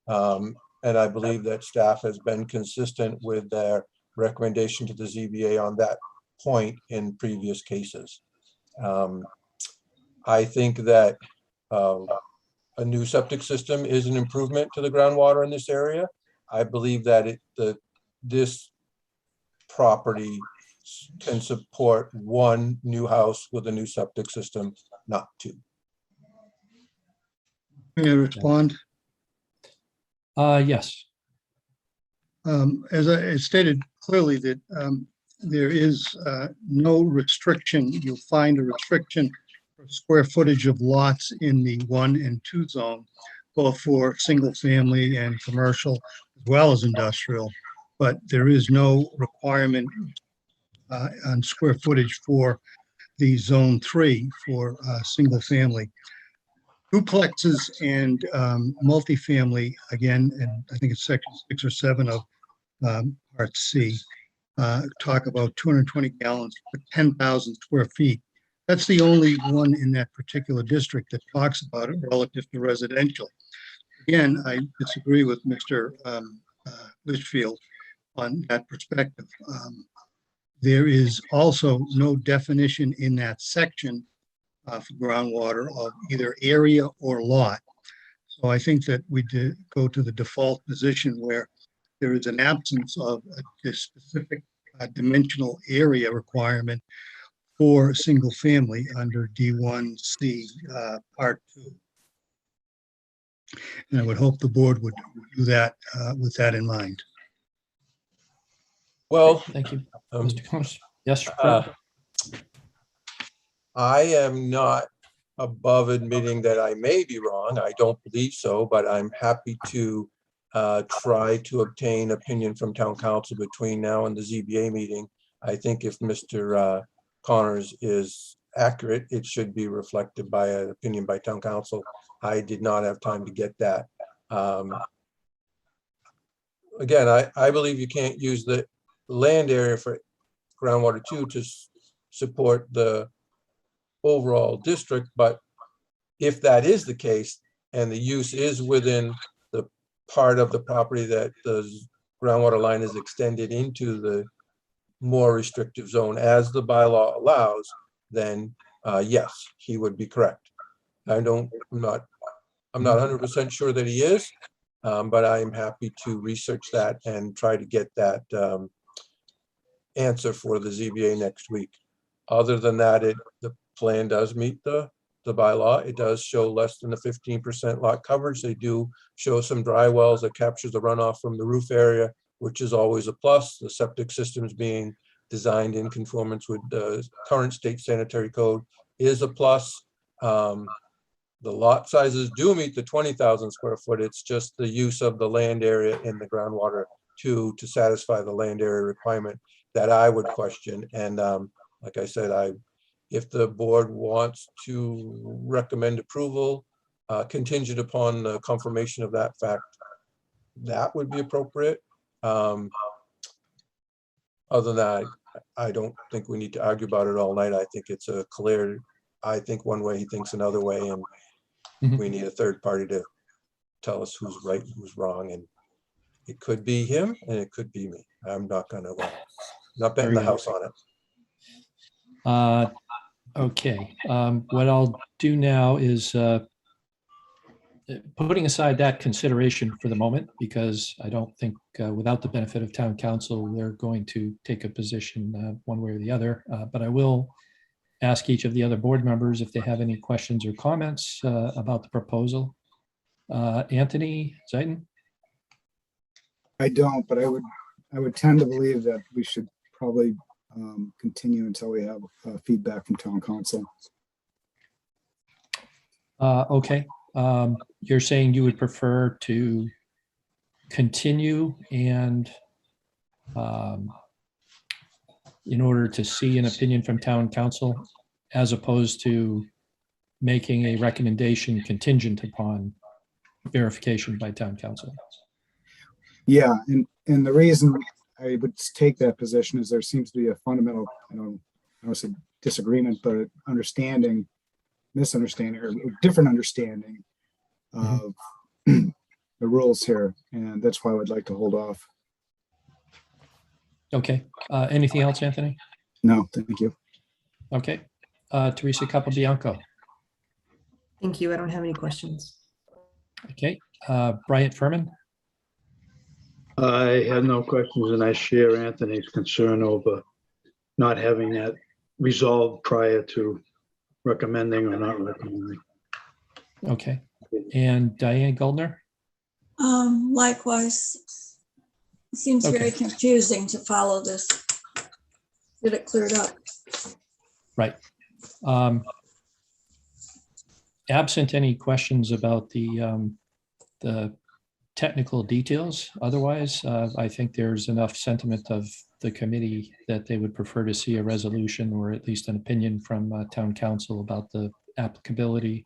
And I believe that staff has been consistent with their recommendation to the ZBA on that point in previous cases. I think that a new septic system is an improvement to the groundwater in this area. I believe that this property can support 1 new house with a new septic system, not 2. May I respond? Yes. As I stated clearly that there is no restriction. You'll find a restriction for square footage of lots in the 1 and 2 zone, both for single family and commercial as well as industrial. But there is no requirement on square footage for the zone 3 for single family. Duplexes and multifamily, again, and I think it's section 6 or 7 of part C, talk about 220 gallons per 10,000 square feet. That's the only one in that particular district that talks about it relative to residential. Again, I disagree with Mr. Litchfield on that perspective. There is also no definition in that section for groundwater of either area or lot. So I think that we did go to the default position where there is an absence of a specific dimensional area requirement for a single family under D1C Part 2. And I would hope the board would do that with that in mind. Well, Thank you, Mr. Connors. Yes, uh, Fred? I am not above admitting that I may be wrong. I don't believe so, but I'm happy to try to obtain opinion from town council between now and the ZBA meeting. I think if Mr. Connors is accurate, it should be reflected by an opinion by town council. I did not have time to get that. Again, I believe you can't use the land area for groundwater 2 to support the overall district, but if that is the case and the use is within the part of the property that the groundwater line is extended into the more restrictive zone as the bylaw allows, then yes, he would be correct. I'm not 100% sure that he is, but I am happy to research that and try to get that answer for the ZBA next week. Other than that, the plan does meet the bylaw. It does show less than the 15% lot coverage. They do show some dry wells that captures the runoff from the roof area, which is always a plus. The septic systems being designed in conformance with the current state sanitary code is a plus. The lot sizes do meet the 20,000 square foot. It's just the use of the land area in the groundwater to satisfy the land area requirement that I would question. And like I said, if the board wants to recommend approval contingent upon the confirmation of that fact, that would be appropriate. Other than that, I don't think we need to argue about it all night. I think it's a clear, I think one way, he thinks another way, and we need a third party to tell us who's right and who's wrong. And it could be him and it could be me. I'm not gonna, not betting the house on it. Okay, what I'll do now is putting aside that consideration for the moment, because I don't think without the benefit of town council, they're going to take a position one way or the other. But I will ask each of the other board members if they have any questions or comments about the proposal. Anthony Zaitin? I don't, but I would tend to believe that we should probably continue until we have feedback from town council. Okay, you're saying you would prefer to continue and in order to see an opinion from town council, as opposed to making a recommendation contingent upon verification by town council. Yeah, and the reason I would take that position is there seems to be a fundamental, I don't say disagreement, but misunderstanding or different understanding of the rules here, and that's why I would like to hold off. Okay, anything else, Anthony? No, thank you. Okay, Teresa Capobianco. Thank you. I don't have any questions. Okay, Bryant Furman. I have no questions, and I share Anthony's concern over not having that resolved prior to recommending or not recommending. Okay, and Diane Goldner. Likewise, it seems very confusing to follow this. Get it cleared up. Right. Absent any questions about the technical details, otherwise, I think there's enough sentiment of the committee that they would prefer to see a resolution or at least an opinion from town council about the applicability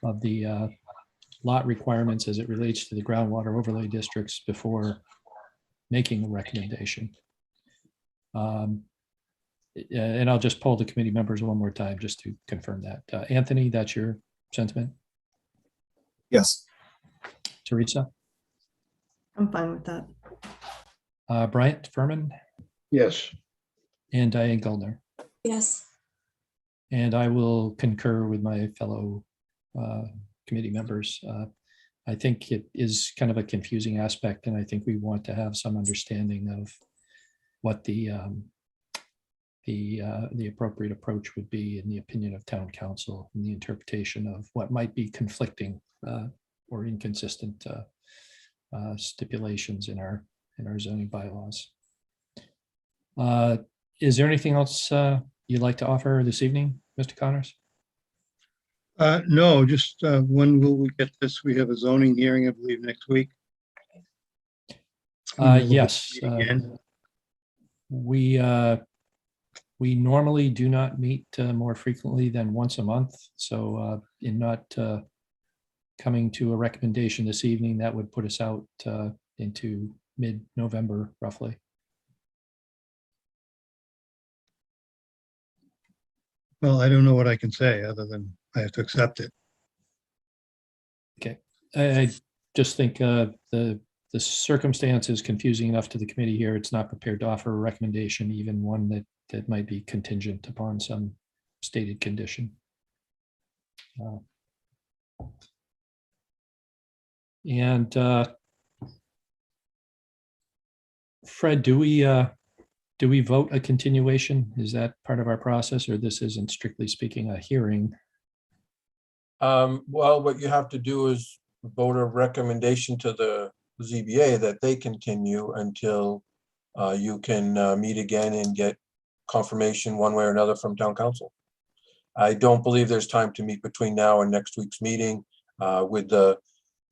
of the lot requirements as it relates to the groundwater overlay districts before making a recommendation. And I'll just poll the committee members one more time just to confirm that. Anthony, that's your sentiment? Yes. Teresa? I'm fine with that. Bryant Furman Yes. and Diane Goldner. Yes, And I will concur with my fellow committee members. I think it is kind of a confusing aspect, and I think we want to have some understanding of what the appropriate approach would be in the opinion of town council and the interpretation of what might be conflicting or inconsistent stipulations in our zoning bylaws. Is there anything else you'd like to offer this evening, Mr. Connors? No, just when will we get this? We have a zoning hearing, I believe, next week. Yes. Meet again? We normally do not meet more frequently than once a month. So in not coming to a recommendation this evening, that would put us out into mid-November, roughly. Well, I don't know what I can say other than I have to accept it. Okay. I just think the circumstance is confusing enough to the committee here. It's not prepared to offer a recommendation, even one that might be contingent upon some stated condition. And Fred, do we vote a continuation? Is that part of our process, or this isn't strictly speaking a hearing? Well, what you have to do is vote a recommendation to the ZBA that they continue until you can meet again and get confirmation one way or another from town council. I don't believe there's time to meet between now and next week's meeting. With the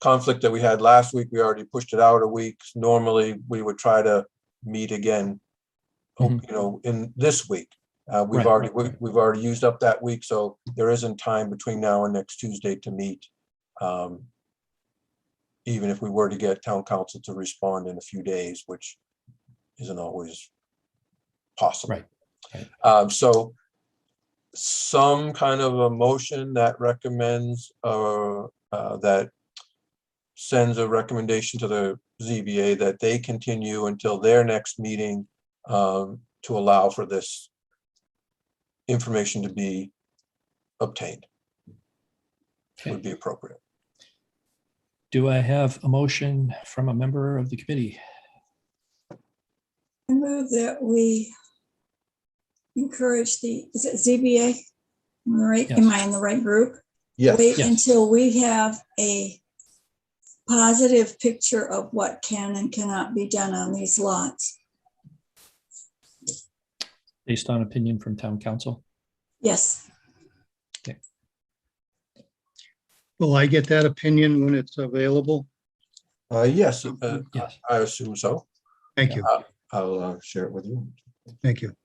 conflict that we had last week, we already pushed it out a week. Normally, we would try to meet again, you know, in this week. We've already used up that week, so there isn't time between now and next Tuesday to meet. Even if we were to get town council to respond in a few days, which isn't always possible. Right. So some kind of a motion that recommends that sends a recommendation to the ZBA that they continue until their next meeting to allow for this information to be obtained. Okay. Would be appropriate. Do I have a motion from a member of the committee? I move that we encourage is it ZBA? Am I in the right group? Yes. Wait Yes. until we have a positive picture of what can and cannot be done on these lots. Based on opinion from town council? Yes, Will I get that opinion when it's available? Yes, Yes. I assume so. Thank you. I'll share it with you. Thank you.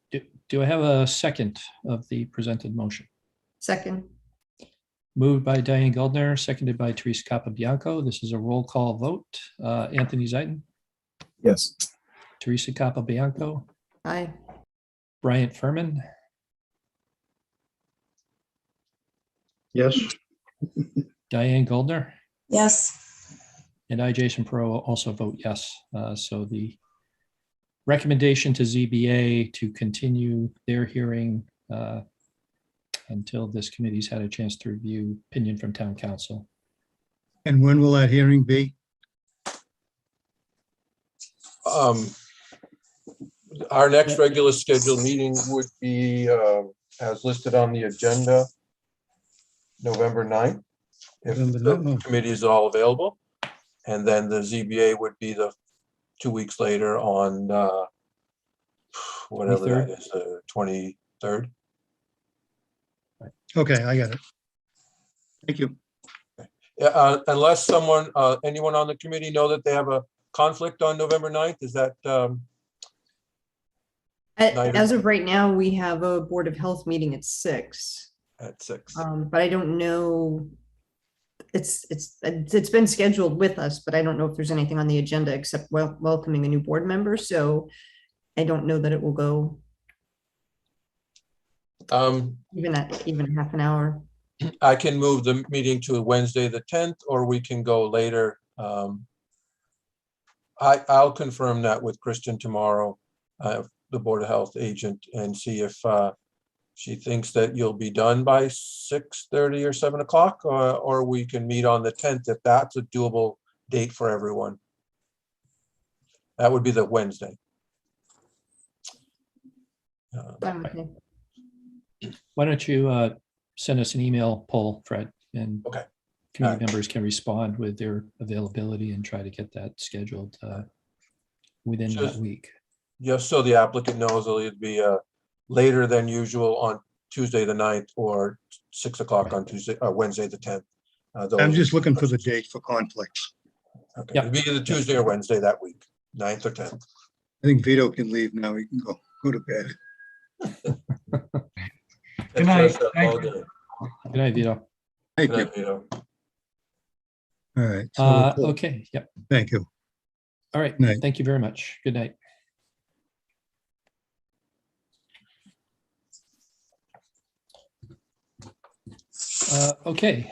Do I have a second of the presented motion? Second. Moved by Diane Goldner, seconded by Teresa Capabianco. This is a roll call vote. Anthony Zeiton, Yes. Teresa Capabianco, Aye. Bryant Furman, Yes. Diane Goldner, yes, and I, Jason Perot, also vote yes. So the recommendation to ZBA to continue their hearing until this committee's had a chance to review opinion from town council. And when will that hearing be? Our next regular scheduled meeting would be as listed on the agenda, November 9th, if November the 9th. committee is all available. And then the ZBA would be the 2 weeks later on whatever that is, the 23rd. Okay, I got it. Thank you. Yeah, unless anyone on the committee know that they have a conflict on November 9th, is that? As of right now, we have a Board of Health meeting at 6. At 6. But I don't know. It's been scheduled with us, but I don't know if there's anything on the agenda except welcoming a new board member. So I don't know that it will go even half an hour. I can move the meeting to Wednesday, the 10th, or we can go later. I'll confirm that with Kristen tomorrow, the Board of Health agent, and see if she thinks that you'll be done by 6:30 or 7 o'clock, or we can meet on the 10th if that's a doable date for everyone. That would be the Wednesday. Fine with me. Why don't you send us an email, Paul, Fred, and Okay. community members can respond with their availability and try to get that scheduled within that Just- week. Just so the applicant knows, it'll either be later than usual on Tuesday the 9th or 6 o'clock on Tuesday, Wednesday the 10th. I'm just looking for the date for conflicts. Okay, Yep. it'll be either Tuesday or Wednesday that week, 9th or 10th. I think Vito can leave now. He can go to bed. Good night. That's Thank all you. day. Good night, Vito. Thank Good you. night, Vito. All right. So we'll close. Okay, yep. Thank you. All right, Night. thank you very much. Good night. Okay,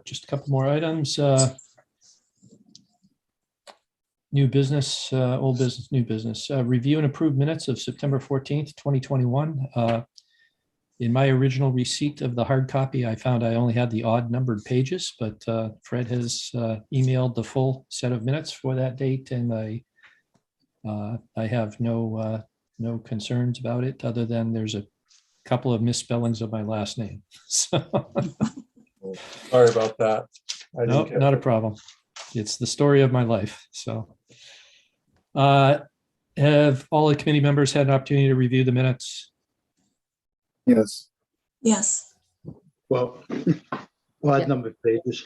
just a couple more items. New business, old business, new business. Review and approve minutes of September 14th, 2021. In my original receipt of the hard copy, I found I only had the odd numbered pages, but Fred has emailed the full set of minutes for that date, and I have no concerns about it, other than there's a couple of misspellings of my last name. So, Sorry about that. I didn't no, catch not a it. problem. It's the story of my life. So, have all the committee members had an opportunity to review the minutes? Yes. Yes. Well, Yeah. odd number of pages.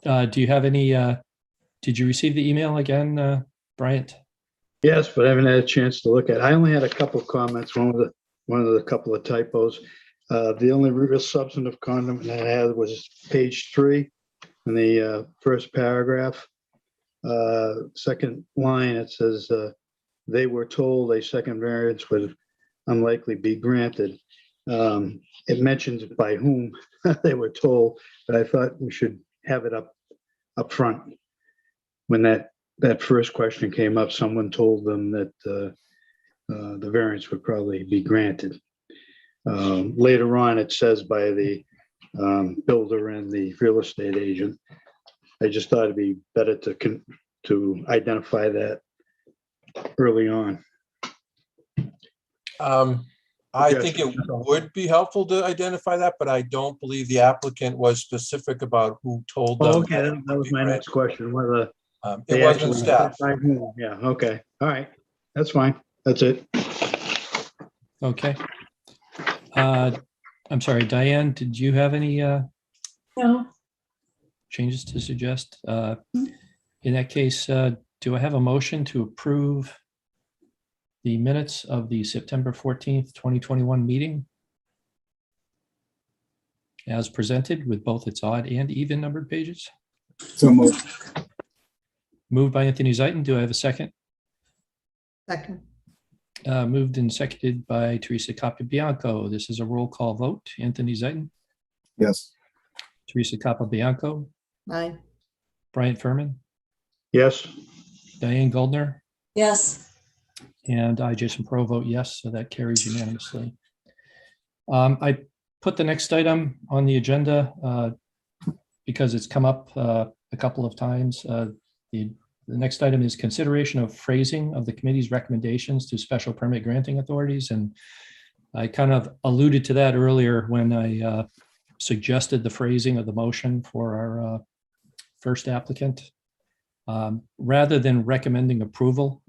Do you have any, did you receive the email again, Bryant? Yes, but I haven't had a chance to look at it. I only had a couple of comments, one of the couple of typos. The only real substantive comment I had was page 3 in the first paragraph. Second line, it says, they were told a second variance would unlikely be granted. It mentions by whom they were told, but I thought we should have it up front. When that first question came up, someone told them that the variance would probably be granted. Later on, it says by the builder and the real estate agent. I just thought it'd be better to identify that early on. I think it would be helpful to identify that, but I don't believe the applicant was specific about who told them. Oh, okay, that was my next question, whether It they wasn't actually staff. by whom. Yeah, okay, all right, that's fine, that's it. Okay. I'm sorry, Diane, did you have any No. changes to suggest? In that case, do I have a motion to approve the minutes of the September 14th, 2021 meeting as presented with both its odd and even numbered pages? So moved. Moved by Anthony Zeiton. Do I have a second? Second. Moved and seconded by Teresa Capabianco. This is a roll call vote. Anthony Zeiton, Yes. Teresa Capabianco, Aye. Bryant Furman, Yes, Diane Goldner, Yes. and I, Jason Pro, vote yes, so that carries unanimously. I put the next item on the agenda because it's come up a couple of times. The next item is consideration of phrasing of the committee's recommendations to special permit granting authorities. And I kind of alluded to that earlier when I suggested the phrasing of the motion for our first applicant. Rather than recommending approval,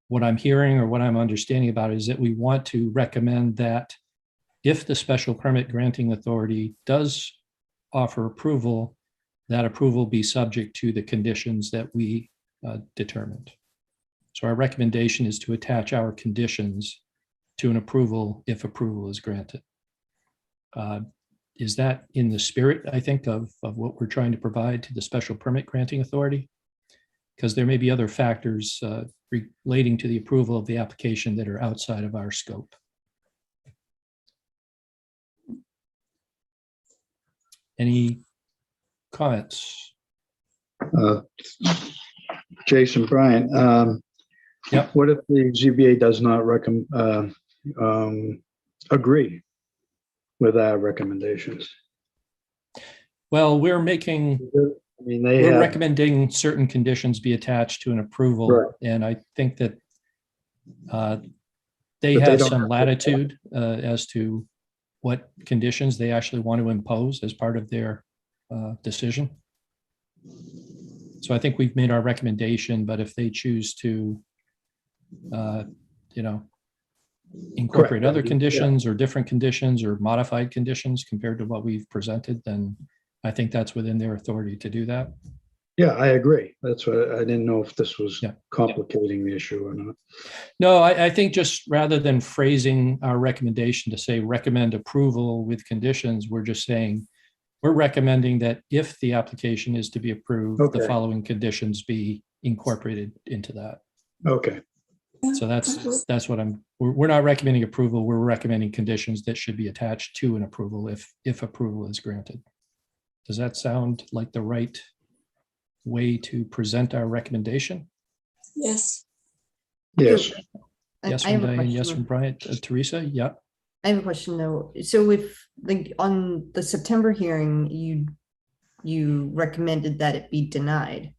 what I'm hearing or what I'm understanding about is that we want to recommend that if the special permit granting authority does offer approval, that approval be subject to the conditions that we determined. So our recommendation is to attach our conditions to an approval if approval is granted. Is that in the spirit, I think, of what we're trying to provide to the special permit granting authority? Because there may be other factors relating to the approval of the application that are outside of our scope. Any comments? Jason Bryant. Yep. What if the ZBA does not agree with our recommendations? Well, we're making, I mean, they we're have, recommending certain conditions be attached to an approval. Right. And I think that they But they have don't some have to- latitude as to what conditions they actually want to impose as part of their decision. So I think we've made our recommendation, but if they choose to, incorporate Correct. other Yeah. conditions or different conditions or modified conditions compared to what we've presented, then I think that's within their authority to do that. Yeah, I agree. That's what I didn't know if this was Yeah. complicating the issue or not. No, I think just rather than phrasing our recommendation to say recommend approval with conditions, we're just saying we're recommending that if the application is to be approved, the Okay. following conditions be incorporated into that. Okay. So that's what we're not recommending approval. We're recommending conditions that should be attached to an approval if approval is granted. Does that sound like the right way to present our recommendation? Yes. Yes. Yes I from have a Diane, yes question. from Bryant. Teresa, yeah. I have a question though. So if like on the September hearing, you recommended that it be denied,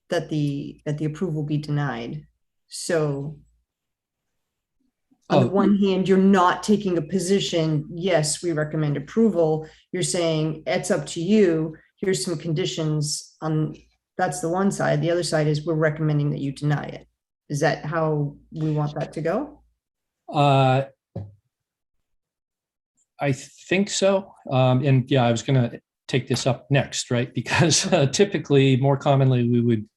that the approval be denied. So on the one hand, you're not taking a position, yes, we recommend approval. You're saying it's up to you. Here's some conditions on, that's the one side. The other side is we're recommending that you deny it. Is that how we want that to go? I think so. And yeah, I was going to take this up next, right? Because typically, more commonly, we would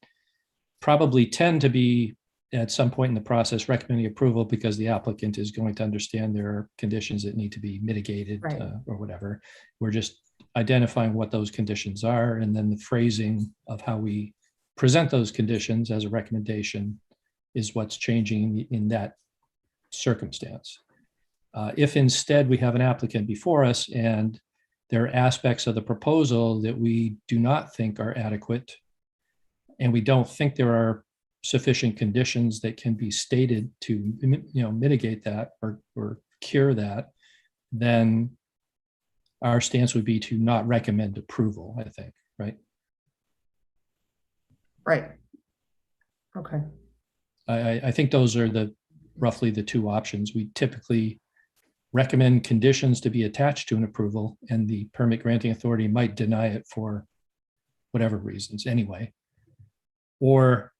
probably tend to be at some point in the process recommending approval because the applicant is going to understand there are conditions that need to be mitigated, Right. Or whatever. We're just identifying what those conditions are, and then the phrasing of how we present those conditions as a recommendation is what's changing in that circumstance. If instead we have an applicant before us and there are aspects of the proposal that we do not think are adequate, and we don't think there are sufficient conditions that can be stated to mitigate that or cure that, then our stance would be to not recommend approval, I think, right? Right. Okay. I think those are roughly the two options. We typically recommend conditions to be attached to an approval, and the permit granting authority might deny it for whatever reasons anyway. Or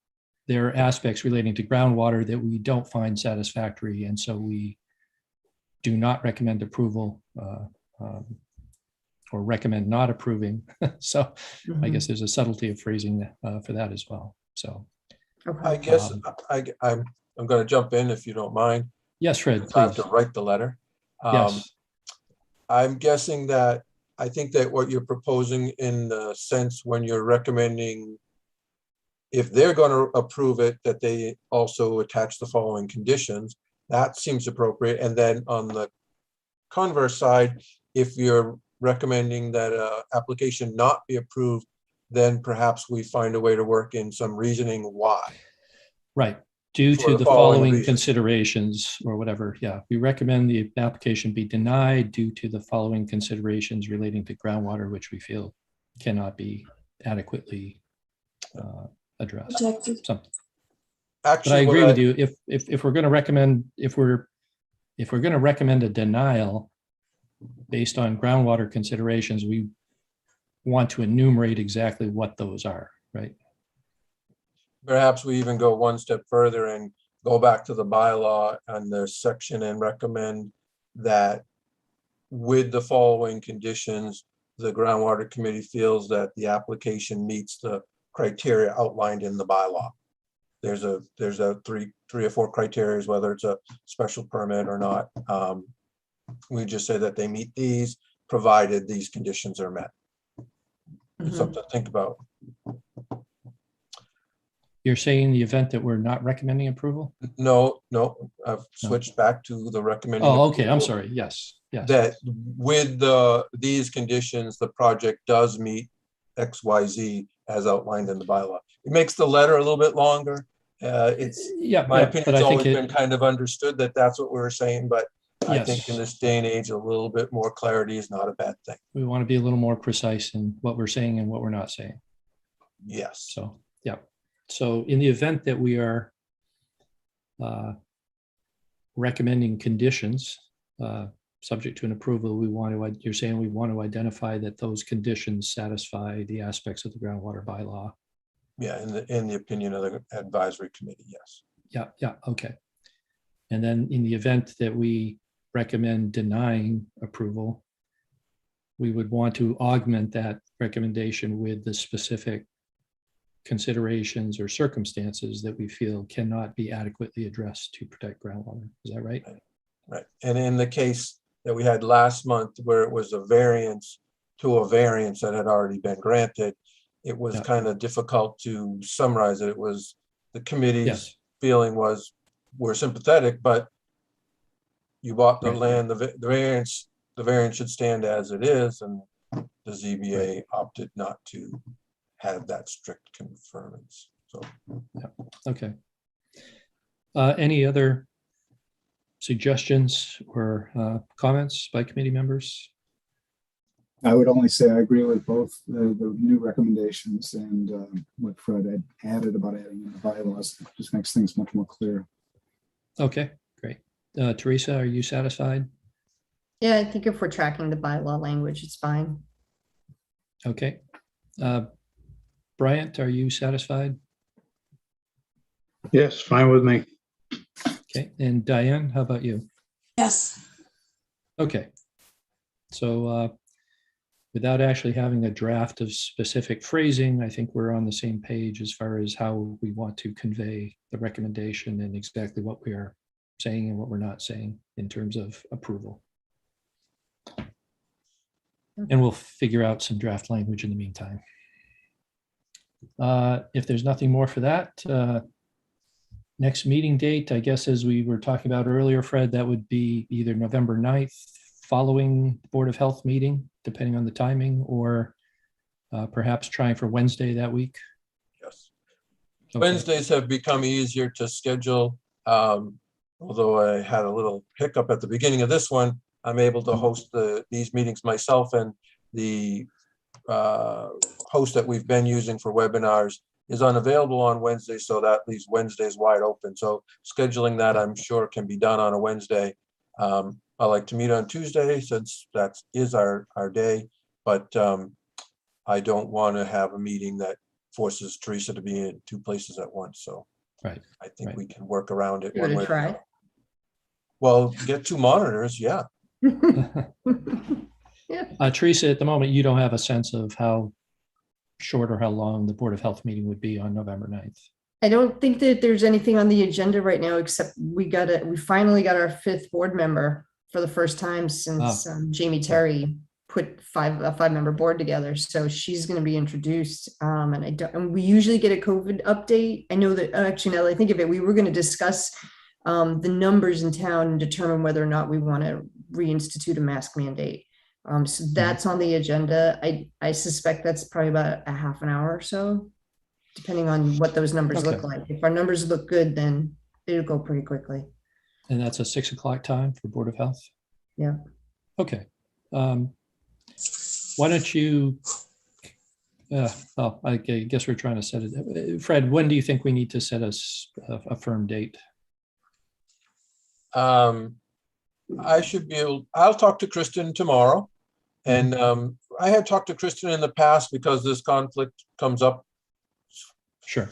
there are aspects relating to groundwater that we don't find satisfactory, and so we do not recommend approval or recommend not approving. So I guess there's a subtlety of phrasing for that as well. So Okay. I guess I'm going to jump in if you don't mind. Yes, Fred, I have please. to write the letter. Yes. I'm guessing that I think that what you're proposing in the sense when you're recommending, if they're going to approve it, that they also attach the following conditions, that seems appropriate. And then on the converse side, if you're recommending that application not be approved, then perhaps we find a way to work in some reasoning why. Right. Due For to the the following following reasons. considerations or whatever. Yeah, we recommend the application be denied due to the following considerations relating to groundwater, which we feel cannot be adequately addressed. Protected. Something. Actually, But I agree with you. If we're going to recommend, if we're going to recommend a denial based on groundwater considerations, we want to enumerate exactly what those are, right? Perhaps we even go one step further and go back to the bylaw and the section and recommend that with the following conditions, the groundwater committee feels that the application meets the criteria outlined in the bylaw. There's a three or four criteria, whether it's a special permit or not. We just say that they meet these, provided these conditions are met. It's something to think about. You're saying the event that we're not recommending approval? No, I've switched back to the recommending. Oh, okay. I'm approval. sorry. Yes. Yes. that with these conditions, the project does meet XYZ as outlined in the bylaw. It makes the letter a little bit longer. It's, Yeah, my yeah, opinion, but it's I think always been kind of understood that that's what we were saying, but I think Yes. in this day and age, a little bit more clarity is not a bad thing. we want to be a little more precise in what we're saying and what we're not saying. Yes. So, yeah. So in the event that we are recommending conditions, subject to an approval, you're saying we want to identify that those conditions satisfy the aspects of the groundwater bylaw. Yeah, in the opinion of the advisory committee, yes. Yeah, yeah, okay. And then in the event that we recommend denying approval, we would want to augment that recommendation with the specific considerations or circumstances that we feel cannot be adequately addressed to protect groundwater. Is that right? Right. And in the case that we had last month where it was a variance to a variance that had already been granted, it was kind of difficult to summarize it. It was the committee's feeling was we're sympathetic, but you bought the land, the variance should stand as it is, and the ZBA opted not to have that strict conformance. So, okay. Any other suggestions or comments by committee members? I would only say I agree with both the new recommendations and what Fred had added about adding in the bylaws. It just makes things much more clear. Okay, great. Teresa, are you satisfied? Yeah, I think if we're tracking the bylaw language, it's fine. Okay. Bryant, are you satisfied? Yes, fine with me. Okay, and Diane, how about you? Yes. Okay. So without actually having a draft of specific phrasing, I think we're on the same page as far as how we want to convey the recommendation and exactly what we are saying and what we're not saying in terms of approval. And we'll figure out some draft language in the meantime. If there's nothing more for that, next meeting date, I guess, as we were talking about earlier, Fred, that would be either November 9th following the Board of Health meeting, depending on the timing, or perhaps trying for Wednesday that week. Yes. Okay. Wednesdays have become easier to schedule. Although I had a little hiccup at the beginning of this one, I'm able to host these meetings myself, and the host that we've been using for webinars is unavailable on Wednesday, so that leaves Wednesdays wide open. So scheduling that, I'm sure, can be done on a Wednesday. I like to meet on Tuesday since that is our day, but I don't want to have a meeting that forces Teresa to be in two places at once. So right, I think we can work around it. Give it a try. Well, get two monitors, yeah. Yeah. Teresa, at the moment, you don't have a sense of how short or how long the Board of Health meeting would be on November 9th. I don't think that there's anything on the agenda right now, except we finally got our 5th board member for the first time since Jamie Terry put a 5-member board together. So she's going to be introduced. And we usually get a COVID update. I know that actually, now that I think of it, we were going to discuss the numbers in town and determine whether or not we want to reinstitute a mask mandate. So that's on the agenda. I suspect that's probably about a half an hour or so, depending on what those numbers look like. If our numbers look good, then it'll go pretty quickly. And that's a 6 o'clock time for Board of Health? Yeah. Okay. Why don't you, I guess we're trying to set it. Fred, when do you think we need to set a firm date? I should be able, I'll talk to Kristen tomorrow. And I had talked to Kristen in the past because this conflict comes up. Sure.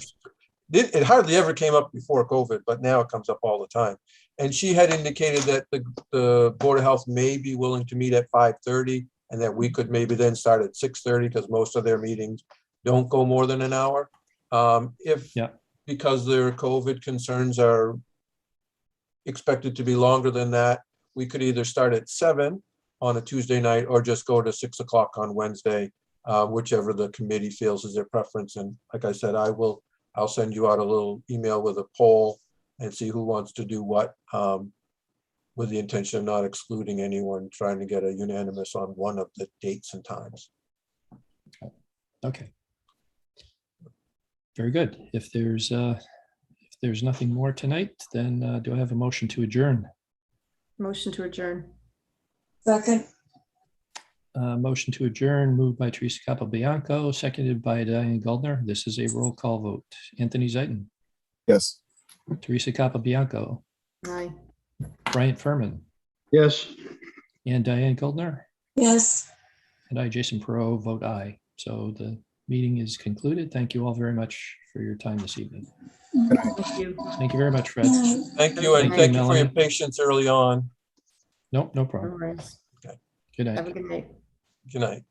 It hardly ever came up before COVID, but now it comes up all the time. And she had indicated that the Board of Health may be willing to meet at 5:30 and that we could maybe then start at 6:30 because most of their meetings don't go more than an hour. Because their COVID concerns are expected to be longer than that, we could either start at 7 on a Tuesday night or just go to 6 o'clock on Wednesday, whichever the committee feels is their preference. And like I said, I'll send you out a little email with a poll and see who wants to do what. with the intention of not excluding anyone, trying to get a unanimous on one of the dates and times. Okay. Very good. If there's nothing more tonight, then do I have a motion to adjourn? Motion to adjourn. Second, Motion to adjourn, moved by Teresa Capobianco, seconded by Diane Goldner. This is a roll call vote. Anthony Zeiton, Yes. Teresa Capobianco, Aye. Bryant Furman, Yes. and Diane Goldner. yes. And I, Jason Perot, vote aye. So the meeting is concluded. Thank you all very much for your time this evening. Thank you. Thank you very much, Fred. Thank you, and Thank you, thank you for your Melanie. patience early on. Nope, no No problem. worries. Good night. Have a good night. Good night.